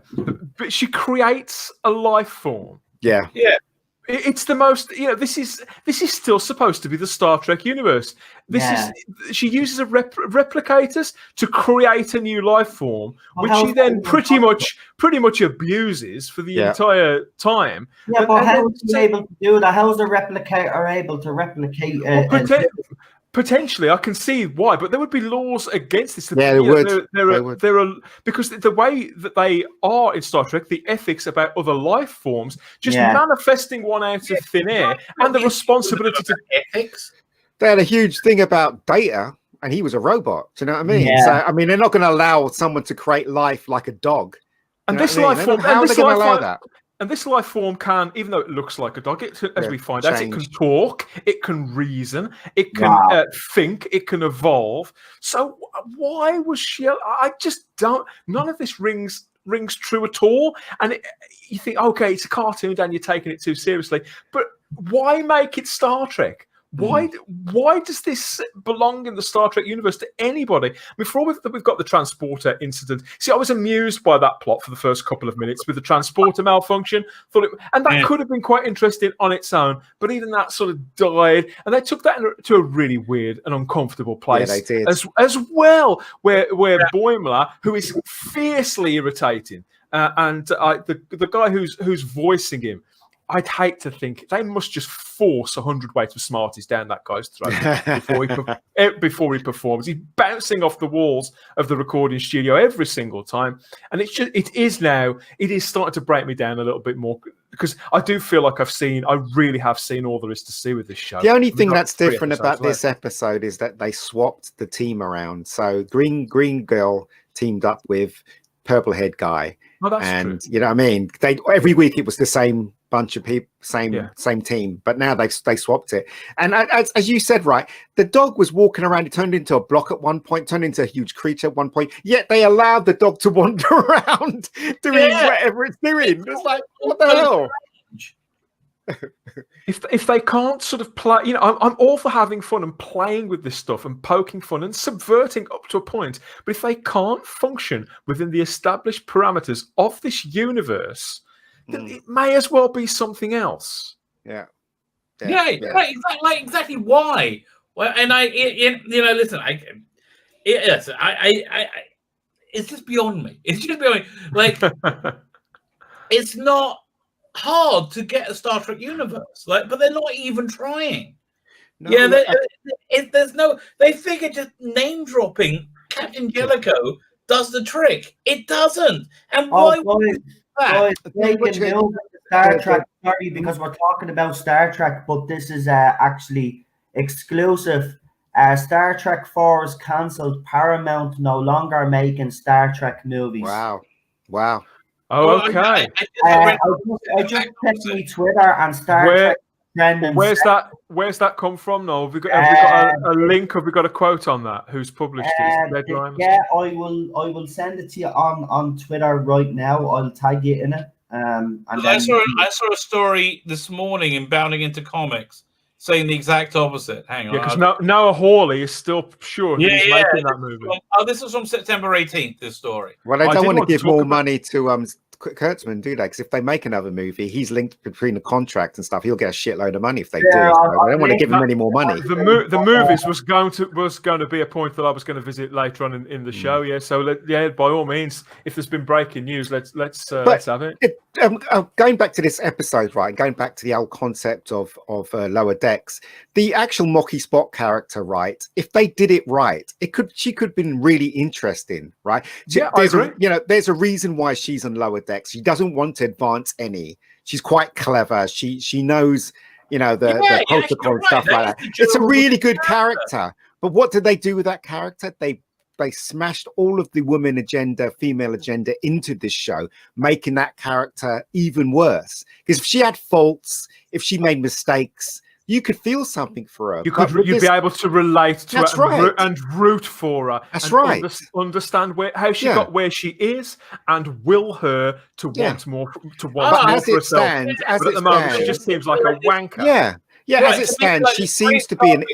but she creates a life form. Yeah. It's the most, this is still supposed to be the Star Trek universe. She uses replicators to create a new life form, which she then pretty much abuses for the entire time. Yeah, but how is she able to do that? How is the replicator able to replicate? Potentially, I can see why, but there would be laws against this. Yeah, There are because the way that they are in Star Trek, the ethics about other life forms, just manifesting one out of thin air, and the responsibility to ethics. They had a huge thing about Data, and he was a robot. Do you know what I mean? Yeah. So I mean, they're not going to allow someone to create life like a dog. And this life form, how are they going to allow that? And this life form can, even though it looks like a dog, as we find out, it can change. Talk, it can reason, it can think, it can evolve. So why was she? I just don't. None of this rings true at all. And you think, okay, it's a cartoon, and you're taking it too seriously. But why make it Star Trek? Why does this belong in the Star Trek universe to anybody? I mean, for all we've got the transporter incident. See, I was amused by that plot for the first couple of minutes with the transporter malfunction. And that could have been quite interesting on its own, but even that sort of died. And they took that to a really weird and uncomfortable place. Yeah, they did. As well, where Boimler, who is fiercely irritating, and the guy who's voicing him, I'd hate to think they must just force 100 weights of Smarties down that guy's throat before he performs. He's bouncing off the walls of the recording studio every single time, and it is starting to break me down a little bit more, because I do feel like I really have seen all there is to see with this show. The only thing that's different about this episode is that they swapped the team around. So green girl teamed up with purple head guy. Oh, that's and true. You know what I mean? Every week it was the same bunch of people, same team, but now they swapped it. And as you said, right, the dog was walking around. It turned into a block at one point, turned into a huge creature at one point. Yet they allowed the dog to wander around doing whatever it's doing. It's like, what the hell? If they can't sort of play, I'm all for having fun and playing with this stuff and poking fun and subverting up to a point. But if they can't function within the established parameters of this universe, then it may as well be something else. Yeah. Exactly why. Well, and listen, it's just beyond me. It's just beyond me. Like, it's not hard to get a Star Trek universe, but they're not even trying. No, they figure just name dropping Captain Jellicoe does the trick. It doesn't. And why would they can build Star Trek? Sorry, because we're talking about Star Trek, but this is actually exclusive. Star Trek 4 is cancelled. Paramount no longer making Star Trek movies. Wow. Oh, okay. I just checked my Twitter and Star Trek. Where's that come from? No, have we got a link? Have we got a quote on that? Who's published it? Deadline? Yeah, I will send it to you on Twitter right now. I'll tag you in it. I saw a story this morning in Bounding Into Comics saying the exact opposite. Hang on. Yeah, because Noah Hawley is still sure he's making that movie. This was from September 18th, this story. Well, they don't want to give more money to Kurtzman, do they? Because if they make another movie, he's linked between the contract and stuff. He'll get a shitload of money if they do. So they don't want to give him any more money. The movies was going to be a point that I was going to visit later on in the show. Yeah, so by all means, if there's been breaking news, let's have it. Going back to this episode, right? Going back to the old concept of Lower Decks, the actual Mocky Spock character, right? If they did it right, she could have been really interesting, right? I agree. There's a reason why she's on Lower Decks. She doesn't want to advance any. She's quite clever. She knows, the protocol and stuff like that. It's a really good character. But what did they do with that character? They smashed all of the women agenda, female agenda into this show, making that character even worse. Because if she had faults, if she made mistakes, you could feel something for her. You'd be able to relate to her and root for her. That's right. Understand how she got where she is and will her to want more. To want more for herself. But at the moment, she just seems like a wanker. Yeah. As it stands, she seems to be an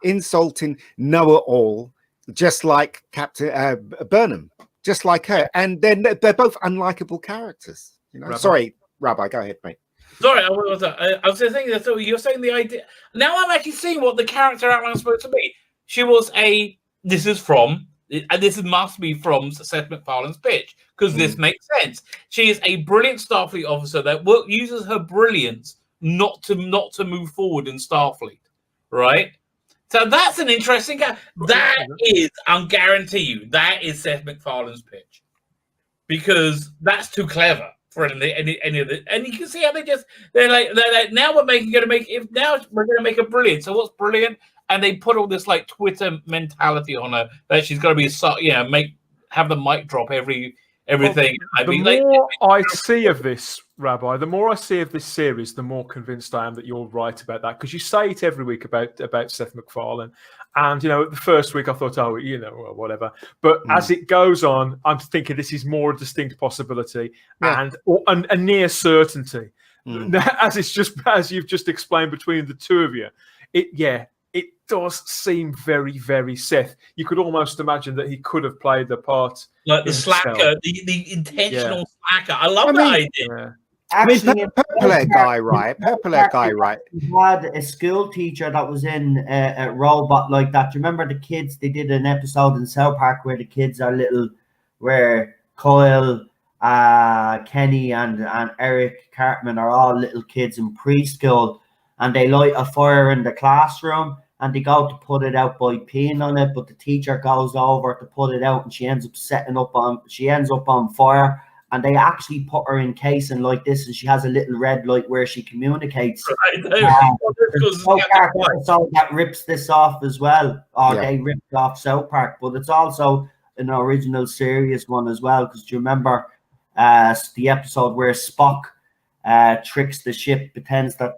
insulting know-it-all, just like Captain Burnham, just like her. And then they're both unlikable characters. Rabbi. Sorry, Rabbi, go ahead, mate. Sorry, I was just thinking that. So you're saying the idea. Now I'm actually seeing what the character outline is supposed to be. She was this must be from Seth MacFarlane's pitch, because this makes sense. She is a brilliant Starfleet officer that uses her brilliance not to move forward in Starfleet, right? So that's an interesting guy. That is, I'll guarantee you, that is Seth MacFarlane's pitch, because that's too clever for any of the. And you can see how they're like now we're gonna make it brilliant. So what's brilliant? And they put all this like Twitter mentality on her that she's got to be have the mic drop everything. The more I see of this, Rabbi, the more I see of this series, the more convinced I am that you're right about that. Because you say it every week about Seth MacFarlane, and the first week I thought, well, whatever. But as it goes on, I'm thinking this is more a distinct possibility and a near certainty. As you've just explained between the two of you, it does seem very, very Seth. You could almost imagine that he could have played the part. Like the slacker, the intentional slacker. I love that idea. Yeah. Actually, Purple Hair guy, right? He had a school teacher that was in a robot like that. Do you remember the kids? They did an episode in South Park where the kids are little, where Kyle, Kenny, and Eric Cartman are all little kids in preschool, and they light a fire in the classroom. And they go to put it out by peeing on it, but the teacher goes over to put it out, and she ends up on fire. And they actually put her in casing like this, and she has a little red light where she communicates. South Park episode that rips this off as well. They ripped off South Park, but it's also an original serious one as well. Because do you remember the episode where Spock tricks the ship, pretends that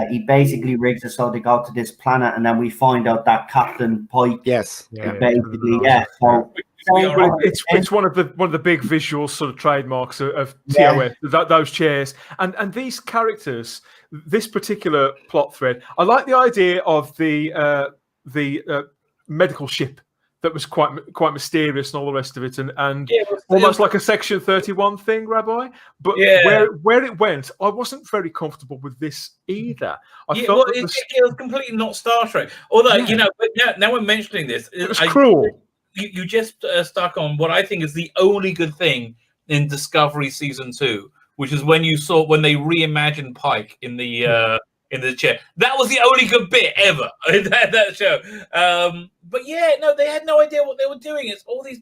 he basically rigs it so they go to this planet, and then we find out that Captain Pike. Yes. So it's one of the big visual sort of trademarks of TOS. Those chairs and these characters. This particular plot thread, I like the idea of the medical ship that was quite mysterious and all the rest of it, and almost like a Section 31 thing, Rabbi. But where it went, I wasn't very comfortable with this either. I felt it was completely not Star Trek. Although but now we're mentioning this, it was cruel. You just stuck on what I think is the only good thing in Discovery Season 2, which is when they reimagined Pike in the chair. That was the only good bit ever in that show. But they had no idea what they were doing. It's all these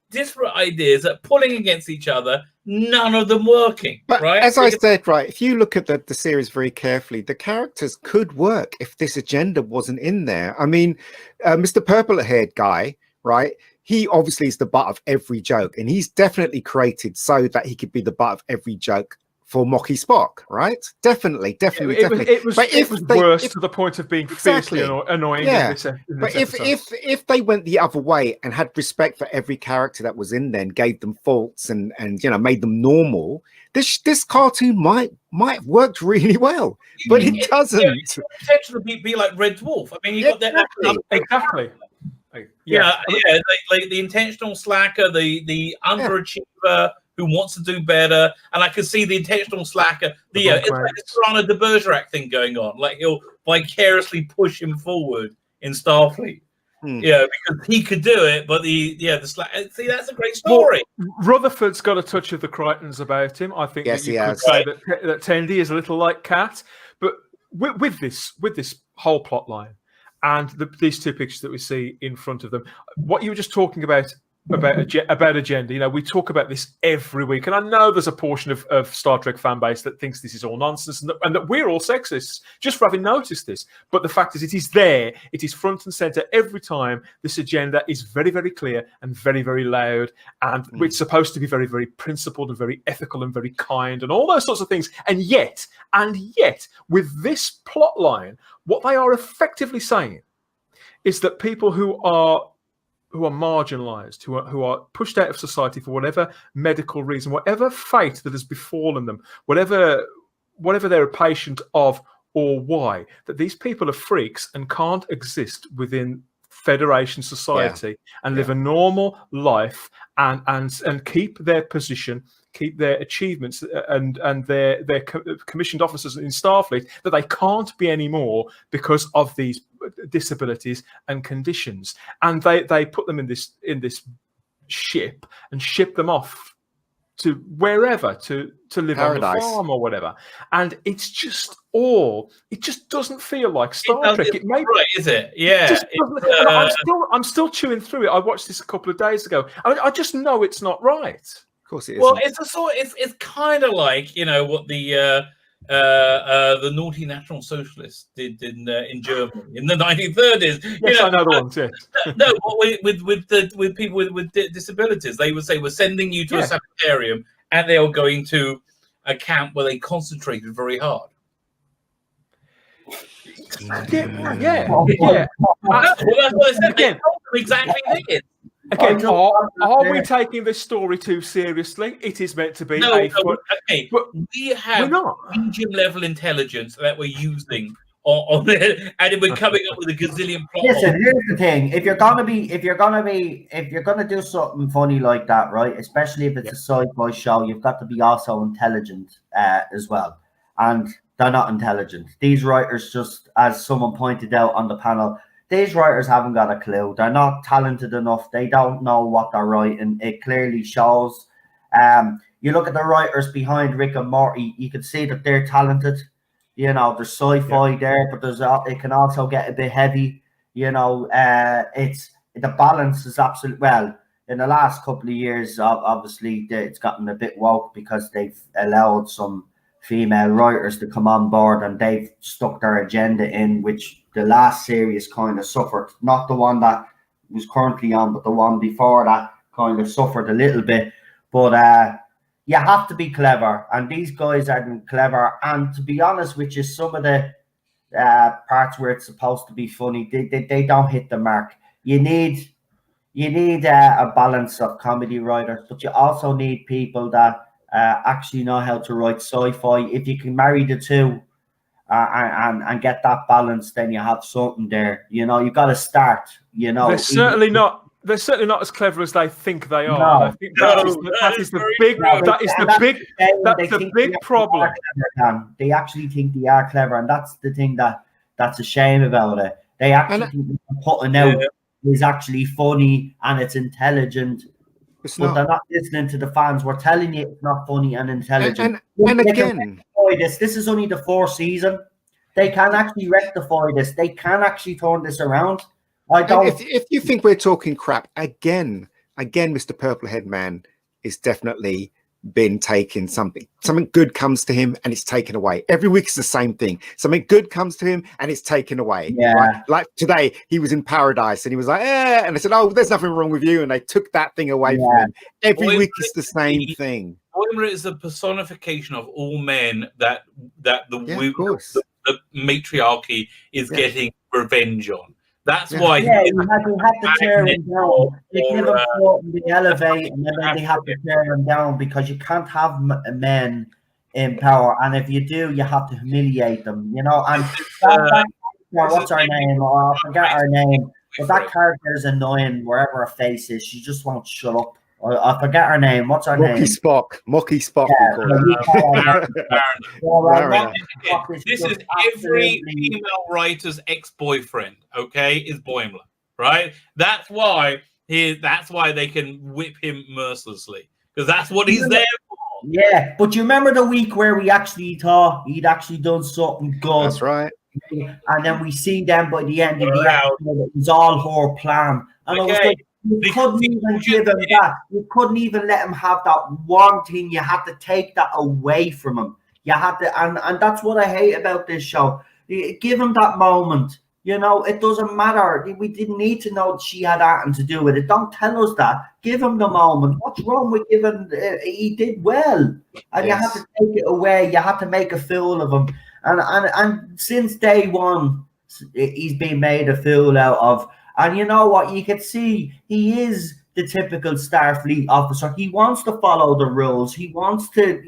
disparate ideas that pulling against each other, none of them working. But right? As I said, right, if you look at the series very carefully, the characters could work if this agenda wasn't in there. I mean, Mr. Purple-haired guy, right? He obviously is the butt of every joke, and he's definitely created so that he could be the butt of every joke for Mocky Spock, right? Definitely. It was worse to the point of being fiercely annoying. Yeah. But if they went the other way and had respect for every character that was in there and gave them faults and made them normal, this cartoon might have worked really well, but it doesn't. It's potential to be like Red Dwarf. I mean, you got that exactly. Like the intentional slacker, the underachiever who wants to do better, and I can see the intentional slacker. It's like a Serrano de Bergerac thing going on. Like he'll vicariously push him forward in Starfleet. Because he could do it, but the slacker. See, that's a great story. Well, Rutherford's got a touch of the Crichtons about him. I think yes, that you could say that Tendi is a little like Cat, but with this whole plot line. And these two pictures that we see in front of them, what you were just talking about agenda, we talk about this every week, and I know there's a portion of Star Trek fan base that thinks this is all nonsense and that we're all sexists just for having noticed this. But the fact is, it is there, it is front and center every time. This agenda is very, very clear and very, very loud, and it's supposed to be very, very principled and very ethical and very kind and all those sorts of things. And yet, with this plot line, what they are effectively saying is that people who are marginalized, who are pushed out of society for whatever medical reason, whatever fate that has befallen them, whatever they're a patient of or why, that these people are freaks and can't exist within Federation society and live a normal life and keep their position, keep their achievements and their commissioned officers in Starfleet, that they can't be anymore because of these disabilities and conditions, and they put them in this ship and ship them off to wherever to live Paradise. on the farm or whatever, and it just doesn't feel like Star Trek. It may, right, is it? Yeah. I'm still chewing through it. I watched this a couple of days ago. I just know it's not right. Of course it is. Well, it's kind of like what the naughty National Socialists did in Germany in the 1930s. Yes, I know the ones. Yes. No, with people with disabilities, they would say we're sending you to a sanitarium, and they were going to a camp where they concentrated very hard. Yeah. Well, that's what I said. Again, exactly this. Again, are we taking this story too seriously? It is meant to be okay. But we have medium level intelligence that we're using on it, and we're coming up with a gazillion plot. Listen, here's the thing: if you're gonna do something funny like that, right? Especially if it's a sci-fi show, you've got to be also intelligent as well. And they're not intelligent. These writers, just as someone pointed out on the panel, these writers haven't got a clue. They're not talented enough. They don't know what they're writing. It clearly shows. You look at the writers behind Rick and Morty, you can see that they're talented. There's sci-fi there, but it can also get a bit heavy. It's the balance is absolute. Well, in the last couple of years, obviously it's gotten a bit woke because they've allowed some female writers to come on board, and they've stuck their agenda in, which the last series kind of suffered. Not the one that was currently on, but the one before that kind of suffered a little bit. But you have to be clever, and these guys aren't clever. And to be honest with you, some of the parts where it's supposed to be funny, they don't hit the mark. You need a balance of comedy writers, but you also need people that actually know how to write sci-fi. If you can marry the two and get that balance, then you have something there. You've got to start. They're certainly not as clever as they think they are. No, I think that is the big problem. They actually think they are clever, and that's the thing that's a shame about it. They actually think putting out is actually funny and it's intelligent. But they're not listening to the fans. We're telling you it's not funny and intelligent. And again, this is only the 4th season. They can actually rectify this. They can actually turn this around. If you think we're talking crap, again, Mr. Purplehead Man is definitely been taking something good comes to him and it's taken away. Every week is the same thing. Something good comes to him and it's taken away. Yeah. Right? Like today, he was in paradise and he was like, and I said, oh, there's nothing wrong with you. And they took that thing away from him. Every week is the same thing. Boimler is the personification of all men that the matriarchy is getting revenge on. That's why you had to tear him down. They give him the elevate, and then they have to tear him down because you can't have men in power. And if you do, you have to humiliate them. And what's her name? I forget her name. But that character is annoying wherever her face is. She just won't shut up. I forget her name. What's her name? Mocky Spock. This is every female writer's ex-boyfriend. Okay, is Boimler, right? That's why they can whip him mercilessly, because that's what he's there for. Yeah, but you remember the week where we actually thought he'd actually done something good. That's right. And then we see them by the end of the episode. It was all her plan, and I was like, you couldn't even give him that. You couldn't even let him have that one thing. You had to take that away from him. You had to, and that's what I hate about this show. Give him that moment. It doesn't matter. We didn't need to know that she had anything to do with it. Don't tell us that. Give him the moment. What's wrong with giving? He did well, and you had to take it away. You had to make a fool of him. And since day one, he's been made a fool out of. And you know what? You can see he is the typical Starfleet officer. He wants to follow the rules. He wants to,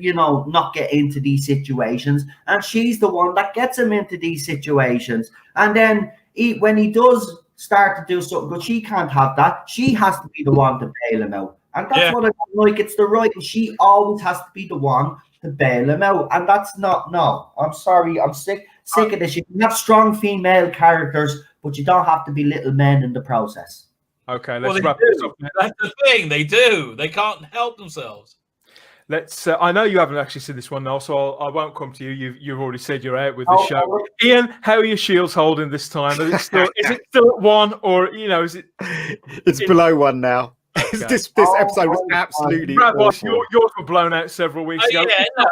not get into these situations. And she's the one that gets him into these situations. And then when he does start to do something good, she can't have that. She has to be the one to bail him out. And that's what I don't like. It's the right. And she always has to be the one to bail him out. And that's not, no. I'm sorry. I'm sick of this. You can have strong female characters, but you don't have to be little men in the process. Okay, let's wrap this up. That's the thing. They do. They can't help themselves. let's. I know you haven't actually seen this one now, so I won't come to you. You've already said you're out with the show. Ian, how are your shields holding this time? Is it still at 1, or is it? It's below 1 now. Okay. This episode was absolutely awful. Yours were blown out several weeks ago. Yeah, no,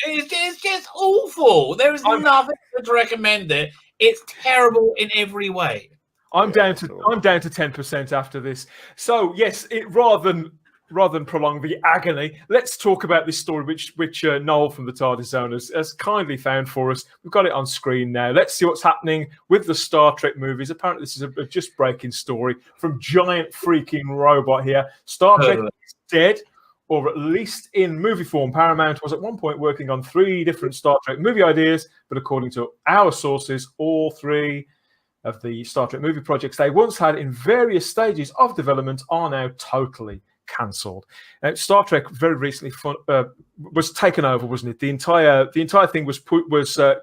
it's just awful. There is nothing to recommend it. It's terrible in every way. I'm down to 10% after this. So yes, rather than prolong the agony, let's talk about this story which Noel from the TARDIS Zone has kindly found for us. We've got it on screen now. Let's see what's happening with the Star Trek movies. Apparently, this is a just breaking story from Giant Freaking Robot here. Star Trek is dead, or at least in movie form. Paramount was at one point working on 3 different Star Trek movie ideas, but according to our sources, all 3 of the Star Trek movie projects they once had in various stages of development are now totally cancelled. Star Trek very recently was taken over, wasn't it? The entire thing was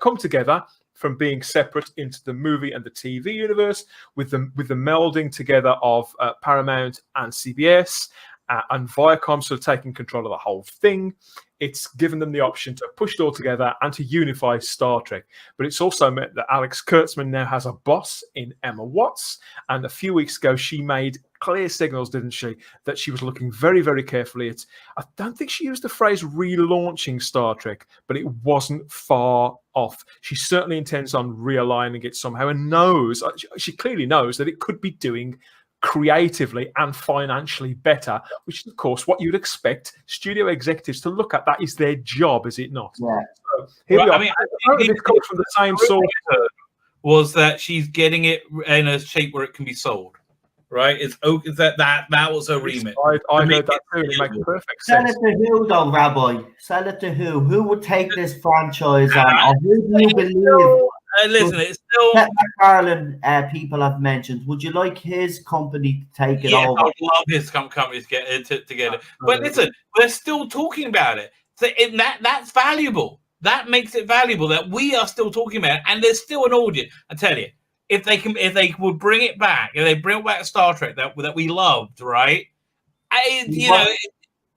come together from being separate into the movie and the TV universe, with the melding together of Paramount and CBS. And Viacom sort of taking control of the whole thing. It's given them the option to push it all together and to unify Star Trek. But it's also meant that Alex Kurtzman now has a boss in Emma Watts. And a few weeks ago, she made clear signals, didn't she, that she was looking very, very carefully at, I don't think she used the phrase relaunching Star Trek, but it wasn't far off. She certainly intends on realigning it somehow and she clearly knows that it could be doing creatively and financially better, which is, of course, what you'd expect studio executives to look at. That is their job, is it not? Yeah. So here we are. I mean, this comes from the same source. Was that she's getting it in a shape where it can be sold, right? Is that was her remit? I heard that too. It makes perfect sense. Sell it to who, though, Rabbi? Sell it to who? Who would take this franchise on? Or who do you believe? Listen, it's still McFarlane. People have mentioned. Would you like his company to take it over? I'd love his company to get it. But listen, we're still talking about it. So that's valuable. That makes it valuable that we are still talking about it, and there's still an audience. I tell you, if they would bring it back, if they bring back Star Trek that we loved, right? We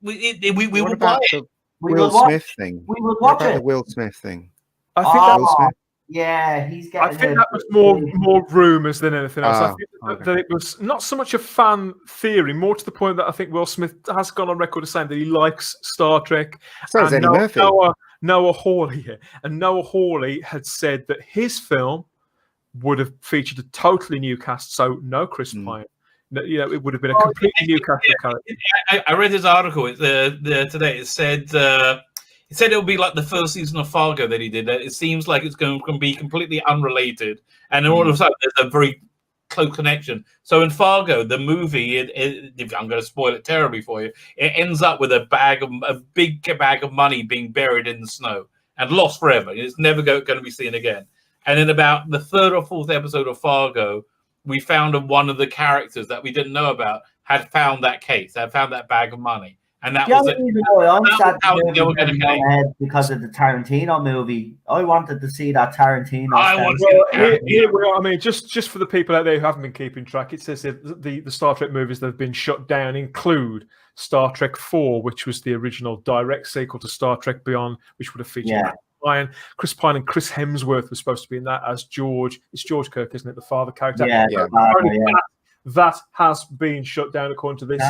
would buy it. Will Smith thing. We would watch it. The Will Smith thing. I think that Will Smith. Yeah, he's getting. I think that was more rumours than anything else. I think that it was not so much a fan theory, more to the point that I think Will Smith has gone on record as saying that he likes Star Trek. So is Eddie Murphy. Noah Hawley here, and Noah Hawley had said that his film would have featured a totally new cast, so no Chris Pine. It would have been a completely new cast of characters. I read his article today. It said it would be like the first season of Fargo that he did. It seems like it's going to be completely unrelated, and then all of a sudden there's a very close connection. So in Fargo, the movie, I'm going to spoil it terribly for you, it ends up with a big bag of money being buried in the snow and lost forever. It's never going to be seen again. And in about the 3rd or 4th episode of Fargo, we found one of the characters that we didn't know about had found that case, had found that bag of money. And that was it. I'm sad because of the Tarantino movie. I wanted to see that Tarantino. Here we are. I mean, just for the people out there who haven't been keeping track, it says that the Star Trek movies that have been shut down include Star Trek 4, which was the original direct sequel to Star Trek Beyond, which would have featured Chris Pine and Chris Hemsworth were supposed to be in that as George. It's George Kirk, isn't it? The father character. That has been shut down according to this.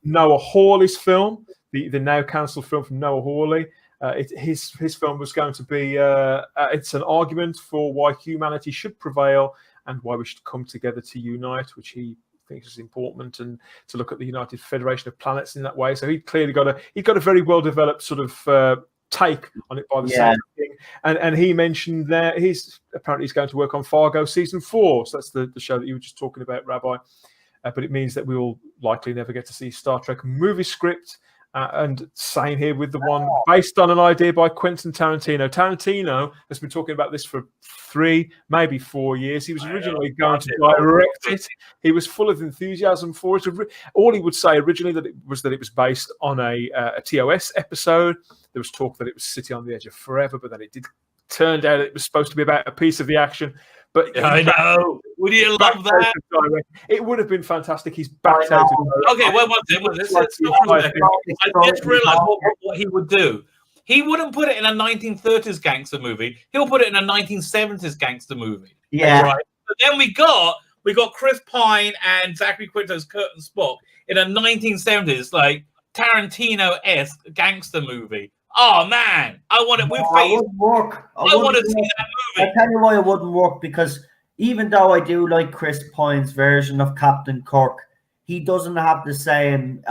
Noah Hawley's film, the now cancelled film from Noah Hawley. His film was going to be it's an argument for why humanity should prevail and why we should come together to unite, which he thinks is important, and to look at the United Federation of Planets in that way. So he clearly got a very well developed sort of take on it by the same thing. And he mentioned that he's going to work on Fargo season 4. So that's the show that you were just talking about, Rabbi. But it means that we will likely never get to see Star Trek movie script. And same here with the one based on an idea by Quentin Tarantino. Tarantino has been talking about this for 3, maybe 4 years. He was originally going to direct it. He was full of enthusiasm for it. All he would say originally that it was based on a TOS episode. There was talk that it was City on the Edge of Forever, but then turned out it was supposed to be about a piece of the action. But I know Would you Back love that? out of direct. It would have been fantastic. He's backed out of direct. Okay, wait one second. I just realized what he would do. He wouldn't put it in a 1930s gangster movie. He'll put it in a 1970s gangster movie. Yeah. Right. But then we got Chris Pine and Zachary Quinto's Kurt and Spock in a 1970s like Tarantino-esque gangster movie. Oh man, I want it. It wouldn't work. I want to see that movie. I'll tell you why it wouldn't work, because even though I do like Chris Pine's version of Captain Kirk, he doesn't have the same.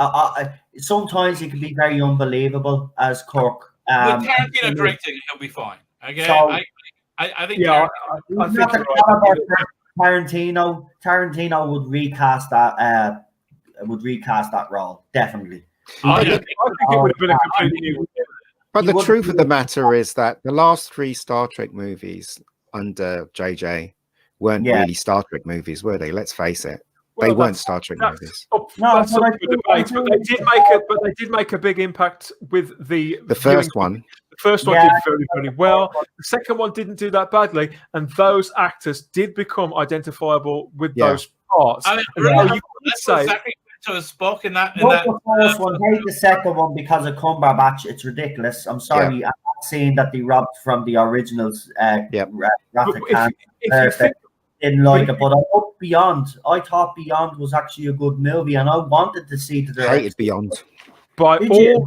Sometimes he can be very unbelievable as Kirk. With Tarantino directing, he'll be fine. Okay, So, I think. Yeah, I he's think not the you're right. caliber Tarantino. Tarantino would recast that. Would recast that role definitely. I think it would have been a completely new. But the truth of the matter is that the last 3 Star Trek movies under JJ weren't really Star Trek movies, were they? Let's face it. Well, they weren't Star Trek movies. That's up for debate, but they did make a big impact with the first one. The first one did very, very well. The second one didn't do that badly, and those actors did become identifiable with those parts. I mean, you could say to a Spock in that. The first one, hate the second one because of Cumberbatch. It's ridiculous. I'm sorry, I'm not saying that they robbed from the originals. Didn't like it, but I thought Beyond was actually a good movie, and I wanted to see the direction. Hated Beyond. By all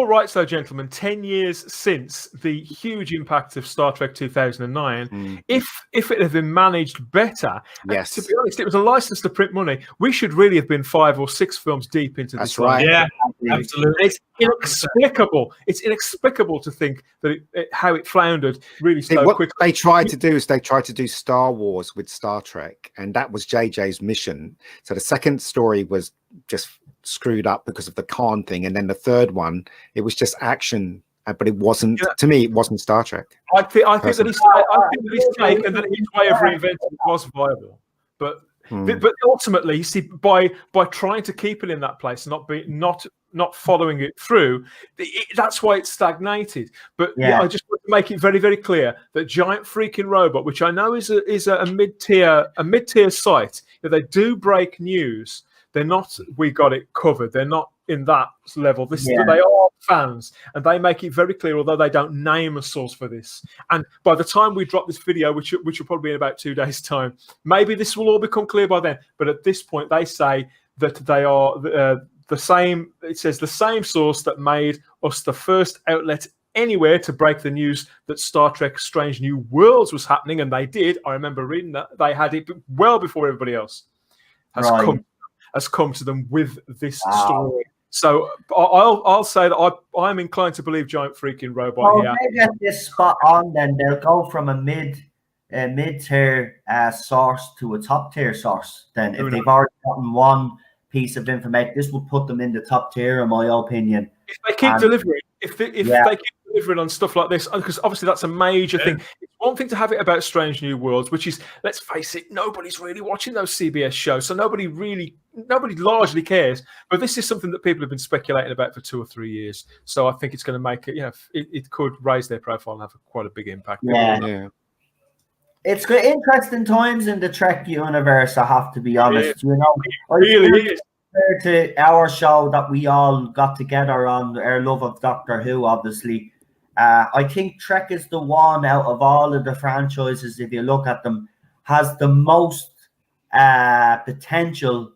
rights, though, gentlemen, 10 years since the huge impact of Star Trek 2009, if it had been managed better, yes, to be honest, it was a license to print money. We should really have been 5 or 6 films deep into this. That's right. Yeah, absolutely. It's inexplicable. It's inexplicable to think that how it floundered really so quickly. What they tried to do is they tried to do Star Wars with Star Trek, and that was JJ's mission. So the second story was just screwed up because of the Khan thing, and then the third one, it was just action, but it wasn't. To me, it wasn't Star Trek. I think that his take and then his way of reinventing it was viable, but ultimately, you see, by trying to keep it in that place, not following it through, that's why it stagnated. But I just want to make it very, very clear that Giant Freaking Robot, which I know is a mid-tier site, that they do break news. They're not, we got it covered. They're not in that level. They are fans, and they make it very clear, although they don't name a source for this. And by the time we drop this video, which will probably be in about 2 days' time, maybe this will all become clear by then. But at this point, they say that they are the same. It says the same source that made us the first outlet anywhere to break the news that Star Trek Strange New Worlds was happening, and they did. I remember reading that. They had it well before everybody else has come to them with this story. So I'll say that I'm inclined to believe Giant Freaking Robot here. If they get this spot on, then they'll go from a mid-tier source to a top-tier source. Then if they've already gotten one piece of information, this will put them in the top tier, in my opinion. If they keep delivering, if they keep delivering on stuff like this, because obviously that's a major thing. It's one thing to have it about Strange New Worlds, which is, let's face it, nobody's really watching those CBS shows, so nobody largely cares. But this is something that people have been speculating about for 2 or 3 years. So I think it's going to make it, it could raise their profile and have quite a big impact. Yeah. It's got interesting times in the Trek universe, I have to be honest. It really is. Compared to our show that we all got together on, our love of Doctor Who, obviously. I think Trek is the one out of all of the franchises, if you look at them, has the most potential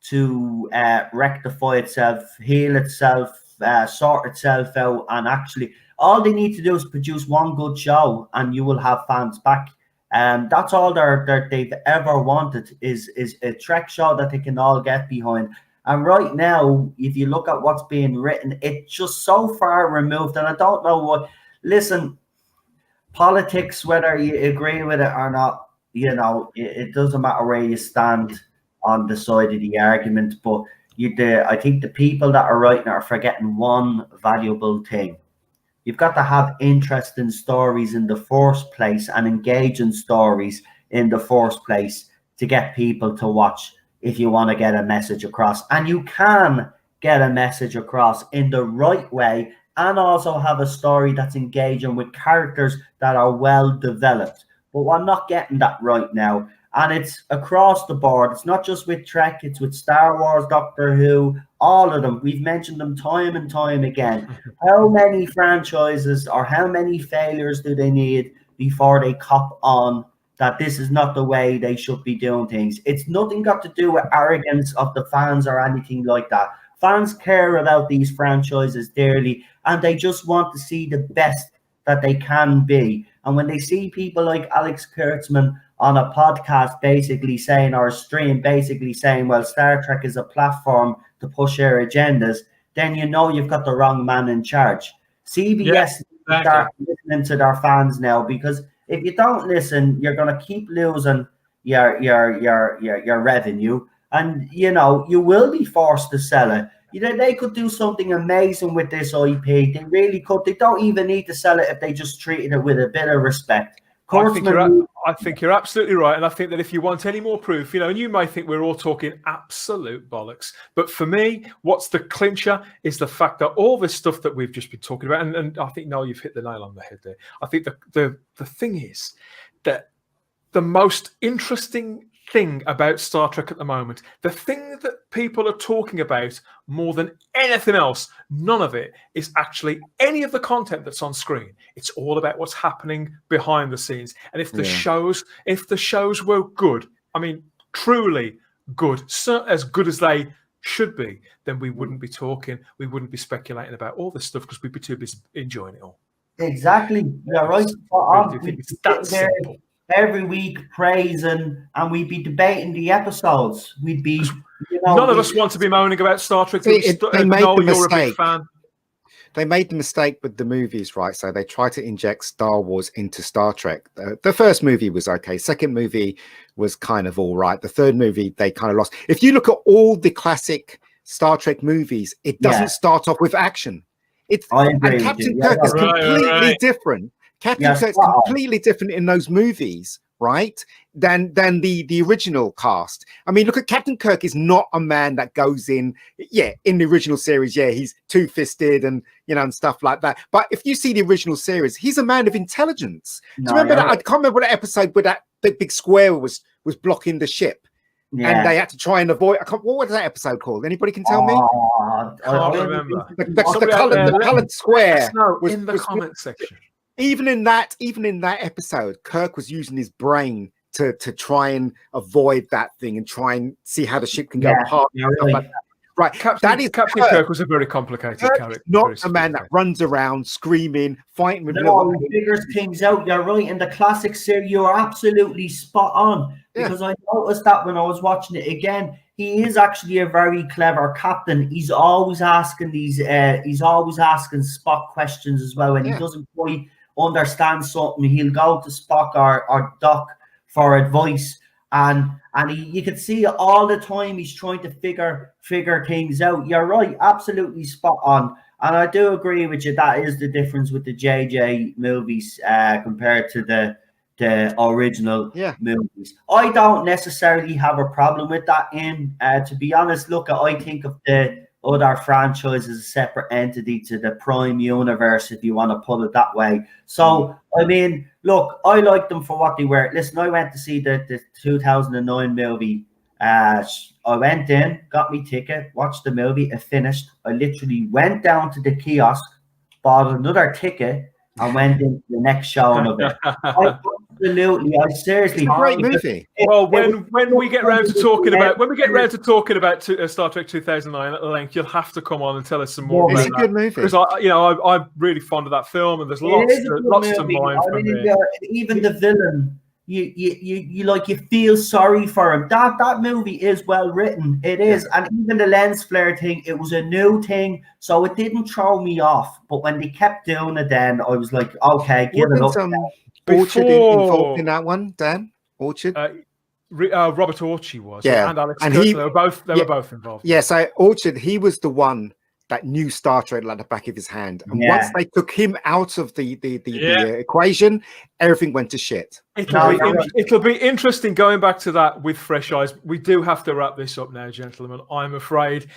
to rectify itself, heal itself, sort itself out, and actually all they need to do is produce one good show and you will have fans back. That's all they've ever wanted is a Trek show that they can all get behind. And right now, if you look at what's being written, it's just so far removed. And I don't know what. Listen, politics, whether you agree with it or not, it doesn't matter where you stand on the side of the argument. But I think the people that are writing are forgetting one valuable thing. You've got to have interesting stories in the first place and engaging stories in the first place to get people to watch if you want to get a message across. And you can get a message across in the right way and also have a story that's engaging with characters that are well developed. but we're not getting that right now. And it's across the board. It's not just with Trek, it's with Star Wars, Doctor Who, all of them. We've mentioned them time and time again. How many franchises or how many failures do they need before they cop on that this is not the way they should be doing things? It's nothing got to do with arrogance of the fans or anything like that. Fans care about these franchises dearly, and they just want to see the best that they can be. And when they see people like Alex Kurtzman on a podcast basically saying, or a stream basically saying, well, Star Trek is a platform to push their agendas, then you know you've got the wrong man in charge. CBS start listening to their fans now, because if you don't listen, you're going to keep losing your revenue, and you know you will be forced to sell it. You know, they could do something amazing with this IP. They really could. They don't even need to sell it if they just treated it with a bit of respect. I think you're absolutely right. And I think that if you want any more proof, you know, and you may think we're all talking absolute bollocks, but for me, what's the clincher is the fact that all this stuff that we've just been talking about, and I think, Noel, you've hit the nail on the head there. I think the thing is that the most interesting thing about Star Trek at the moment, the thing that people are talking about more than anything else, none of it is actually any of the content that's on screen. It's all about what's happening behind the scenes. And if the shows were good, I mean, truly good, as good as they should be, then we wouldn't be talking, we wouldn't be speculating about all this stuff, because we'd be too busy enjoying it all. Exactly. You're right. It's that simple. Every week praising, and we'd be debating the episodes. We'd be, you know, none of us want to be moaning about Star Trek. They made the mistake. You're a big fan. They made the mistake with the movies, right? So they tried to inject Star Wars into Star Trek. The first movie was okay. Second movie was kind of all right. The third movie, they kind of lost. If you look at all the classic Star Trek movies, it doesn't start off with action. And Captain Kirk is completely different. Captain Kirk's completely different in those movies, right? Than the original cast. I mean, look at Captain Kirk is not a man that goes in the original series, he's two-fisted and and stuff like that. But if you see the original series, he's a man of intelligence. Do you remember that? I can't remember that episode where that big square was blocking the ship. Yeah. And they had to try and avoid. What was that episode called? Anybody can tell me? I can't remember. The coloured square was in the comment section. Even in that episode, Kirk was using his brain to try and avoid that thing and try and see how the ship can go apart. Right. Captain Kirk was a very complicated character. Not a man that runs around screaming, fighting with he figures things out. You're right. In the classic series, you're absolutely spot on. Because I noticed that when I was watching it again. He is actually a very clever captain. He's always asking he's always asking Spock questions as well. When he doesn't quite understand something, he'll go to Spock or Doc for advice. And you can see all the time he's trying to figure things out. You're right, absolutely spot on. And I do agree with you. That is the difference with the JJ movies compared to the original movies. I don't necessarily have a problem with that. To be honest, I think of the other franchise as a separate entity to the Prime universe, if you want to put it that way. So, I mean, look, I like them for what they were. Listen, I went to see the 2009 movie. I went in, got me ticket, watched the movie, it finished. I literally went down to the kiosk, bought another ticket, and went into the next showing of it. I seriously. It's a great movie. Well, when we get round to talking about Star Trek 2009 at length, you'll have to come on and tell us some more about that. It's a good movie. Because I'm really fond of that film, and there's lots to mine from there. Even the villain, you feel sorry for him. That movie is well written. It is, and even the lens flare thing, it was a new thing, so it didn't throw me off. But when they kept doing it, then I was like, okay, give it up. Orchard involved in that one, Dan? Orchard? Robert Orchard was, and Alex Kurtzman. They were both involved. Yeah, so Orchard, he was the one that knew Star Trek like the back of his hand. And once they took him out of the equation, everything went to shit. It'll be interesting going back to that with fresh eyes. We do have to wrap this up now, gentlemen. I'm afraid.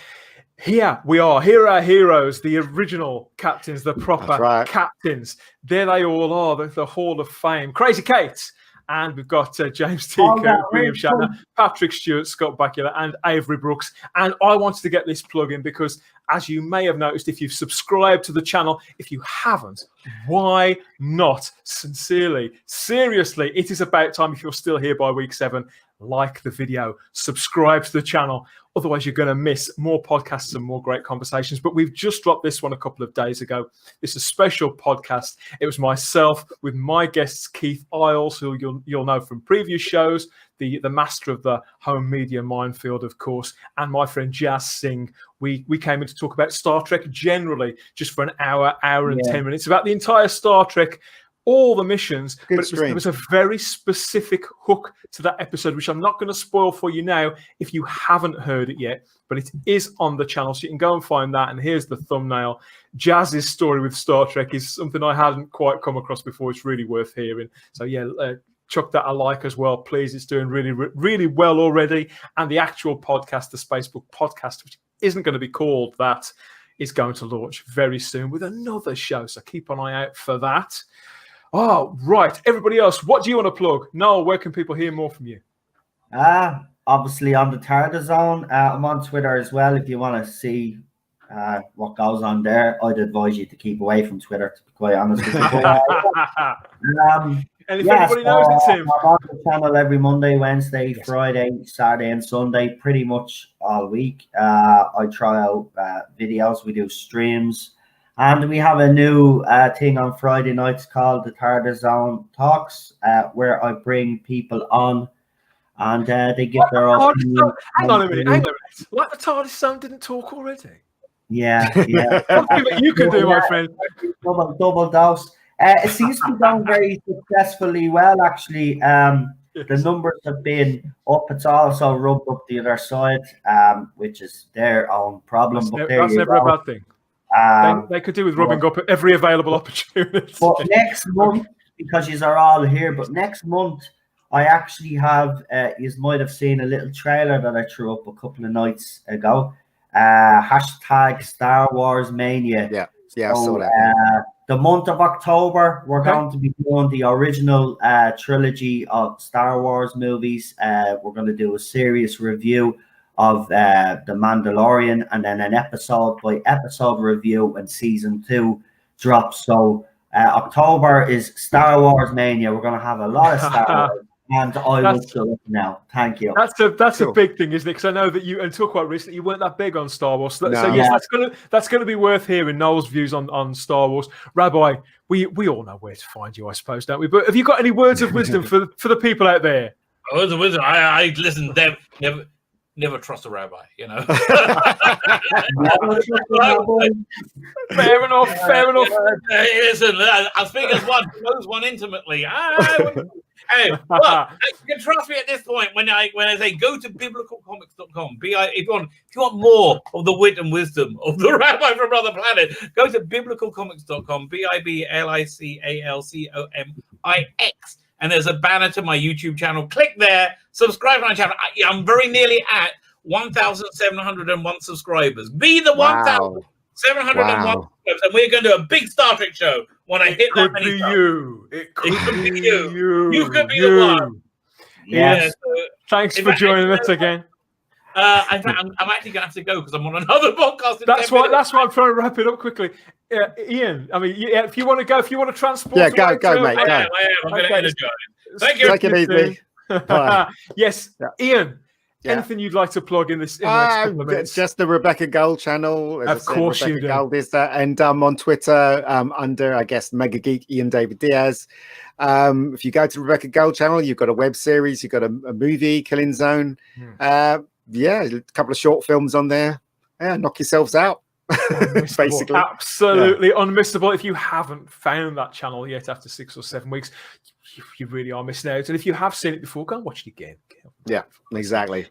Here we are. Here are our heroes, the original captains, the proper captains. There they all are, the Hall of Fame. Crazy Kate and we've got James T. Oh, Kirk, yeah, William very Shatner, cool. Patrick Stewart, Scott Bakula, and Avery Brooks. And I wanted to get this plug in because, as you may have noticed, if you've subscribed to the channel, if you haven't, why not? Sincerely, seriously, it is about time. If you're still here by week 7, like the video, subscribe to the channel. Otherwise, you're going to miss more podcasts and more great conversations. But we've just dropped this one a couple of days ago. It's a special podcast. It was myself with my guests, Keith Isles, who you'll know from previous shows, the master of the home media minefield, of course, and my friend Jazz Singh. We came in to talk about Star Trek generally, just for an hour and 10 minutes, about the entire Star Trek, all the missions. But there was a very specific hook to that episode, which I'm not going to spoil for you now if you haven't heard it yet, but it is on the channel, so you can go and find that. And here's the thumbnail. Jazz's story with Star Trek is something I hadn't quite come across before. It's really worth hearing. So yeah, chuck that a like as well, please. It's doing really, really well already. And the actual podcast, the Spacebook podcast, which isn't going to be called that, is going to launch very soon with another show. So keep an eye out for that. Oh, right. Everybody else, what do you want to plug? Noel, where can people hear more from you? Obviously on the TARDIS Zone. I'm on Twitter as well. If you want to see what goes on there, I'd advise you to keep away from Twitter, to be quite honest with you. And if anybody knows, it's him. I'm on the channel every Monday, Wednesday, Friday, Saturday, and Sunday, pretty much all week. I try out videos. We do streams. And we have a new thing on Friday nights called the TARDIS Zone Talks, where I bring people on and they give their opinion. Hang on a minute. Like the TARDIS Zone didn't talk already? Yeah. You can do, my friend. Double dose. It seems to be going very successfully well, actually. The numbers have been up. It's also rubbed up the other side, which is their own problem. That's never a bad thing. They could do with rubbing up every available opportunity. But next month, because you are all here, but next month I actually have, you might have seen a little trailer that I threw up a couple of nights ago. Hashtag Star Wars Mania. Yeah, so, I saw that. The month of October, we're going to be doing the original trilogy of Star Wars movies. We're going to do a serious review of the Mandalorian, and then an episode by episode review when season 2 drops. So October is Star Wars Mania. We're going to have a lot of Star Wars, and I will show it now. Thank you. That's cool. A big thing, isn't it? Because I know that you, until quite recently, you weren't that big on Star Wars. So yes, that's gonna be worth hearing Noel's views on Star Wars. Rabbi, we all know where to find you, I suppose, don't we? But have you got any words of wisdom for the people out there? Words of wisdom. I listen. Never trust a rabbi, you know. Fair enough. Listen, I speak as one who knows one intimately. Hey, well, you can trust me at this point when I say go to biblicalcomics.com. If you want more of the wit and wisdom of the rabbi from another planet, go to biblicalcomics.com. biblicalcomics. And there's a banner to my YouTube channel. Click there, subscribe to my channel. I'm very nearly at 1,701 subscribers. Be the 1,701 subscribers, and we're going to do a big Star Trek show when I hit that many. It could be you. You could be the one. Yes. Thanks for joining us again. I'm actually going to have to go because I'm on another podcast. That's why I'm trying to wrap it up quickly. Ian, I mean, if you want to go, if you want to transport, go, mate. Go. I am. I'm going to energize. Thank you. Take it easy. Yes, Ian. Anything you'd like to plug in this? In the next couple of minutes? Just the Rebecca Gold channel. Of course, Rebecca Gold is that, and on Twitter under, I guess, Mega Geek Ian David Diaz. If you go to Rebecca Gold channel, you've got a web series, you've got a movie, Killing Zone. A couple of short films on there. Yeah, knock yourselves out. Basically, absolutely unmissable. If you haven't found that channel yet after 6 or 7 weeks, you really are missing out. And if you have seen it before, go and watch it again. Yeah, exactly.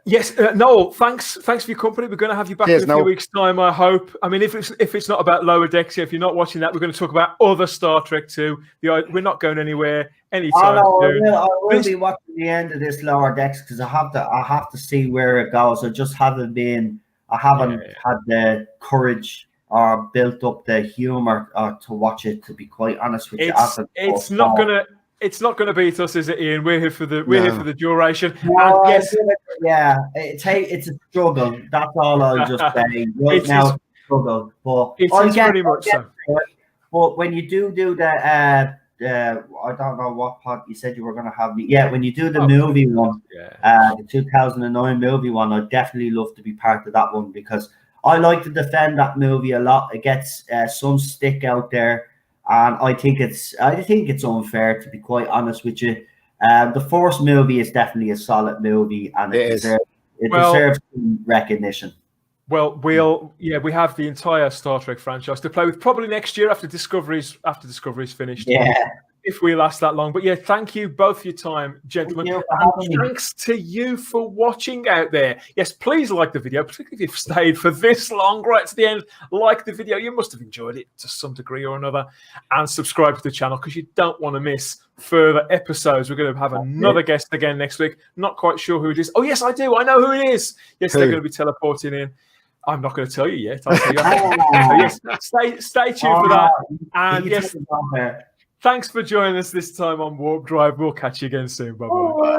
Yes, Noel, thanks for your company. We're going to have you back in a few weeks' time, I hope. I mean, if it's not about Lower Decks, if you're not watching that, we're going to talk about other Star Trek too. We're not going anywhere anytime soon. I will be watching the end of this Lower Decks because I have to see where it goes. I haven't had the courage or built up the humor to watch it. To be quite honest with you, it's not gonna It's not going to beat us, is it, Ian? We're here for the duration. No, And yes, it's a struggle. That's all I'll just say. Right now, it's a struggle. But it is pretty much so. But when you do the I don't know what pod you said you were going to have me. Yeah, when you do the movie one, the 2009 movie one, I'd definitely love to be part of that one because I like to defend that movie a lot. It gets some stick out there, and I think it's unfair, to be quite honest with you. The first movie is definitely a solid movie, and it deserves some recognition. Well, we have the entire Star Trek franchise to play with probably next year after Discovery's finished. Yeah. If we last that long. But yeah, thank you both for your time, gentlemen. And thanks to you for watching out there. Yes, please like the video, particularly if you've stayed for this long, right to the end. Like the video. You must have enjoyed it to some degree or another. And subscribe to the channel because you don't want to miss further episodes. We're going to have another guest again next week. Not quite sure who it is. Oh, yes, I do. I know who it is. Yes, they're going to be teleporting in. I'm not going to tell you yet. I'll tell you after. Yes, stay tuned for that. And yes, thanks for joining us this time on Warp Drive. We'll catch you again soon. Bye-bye.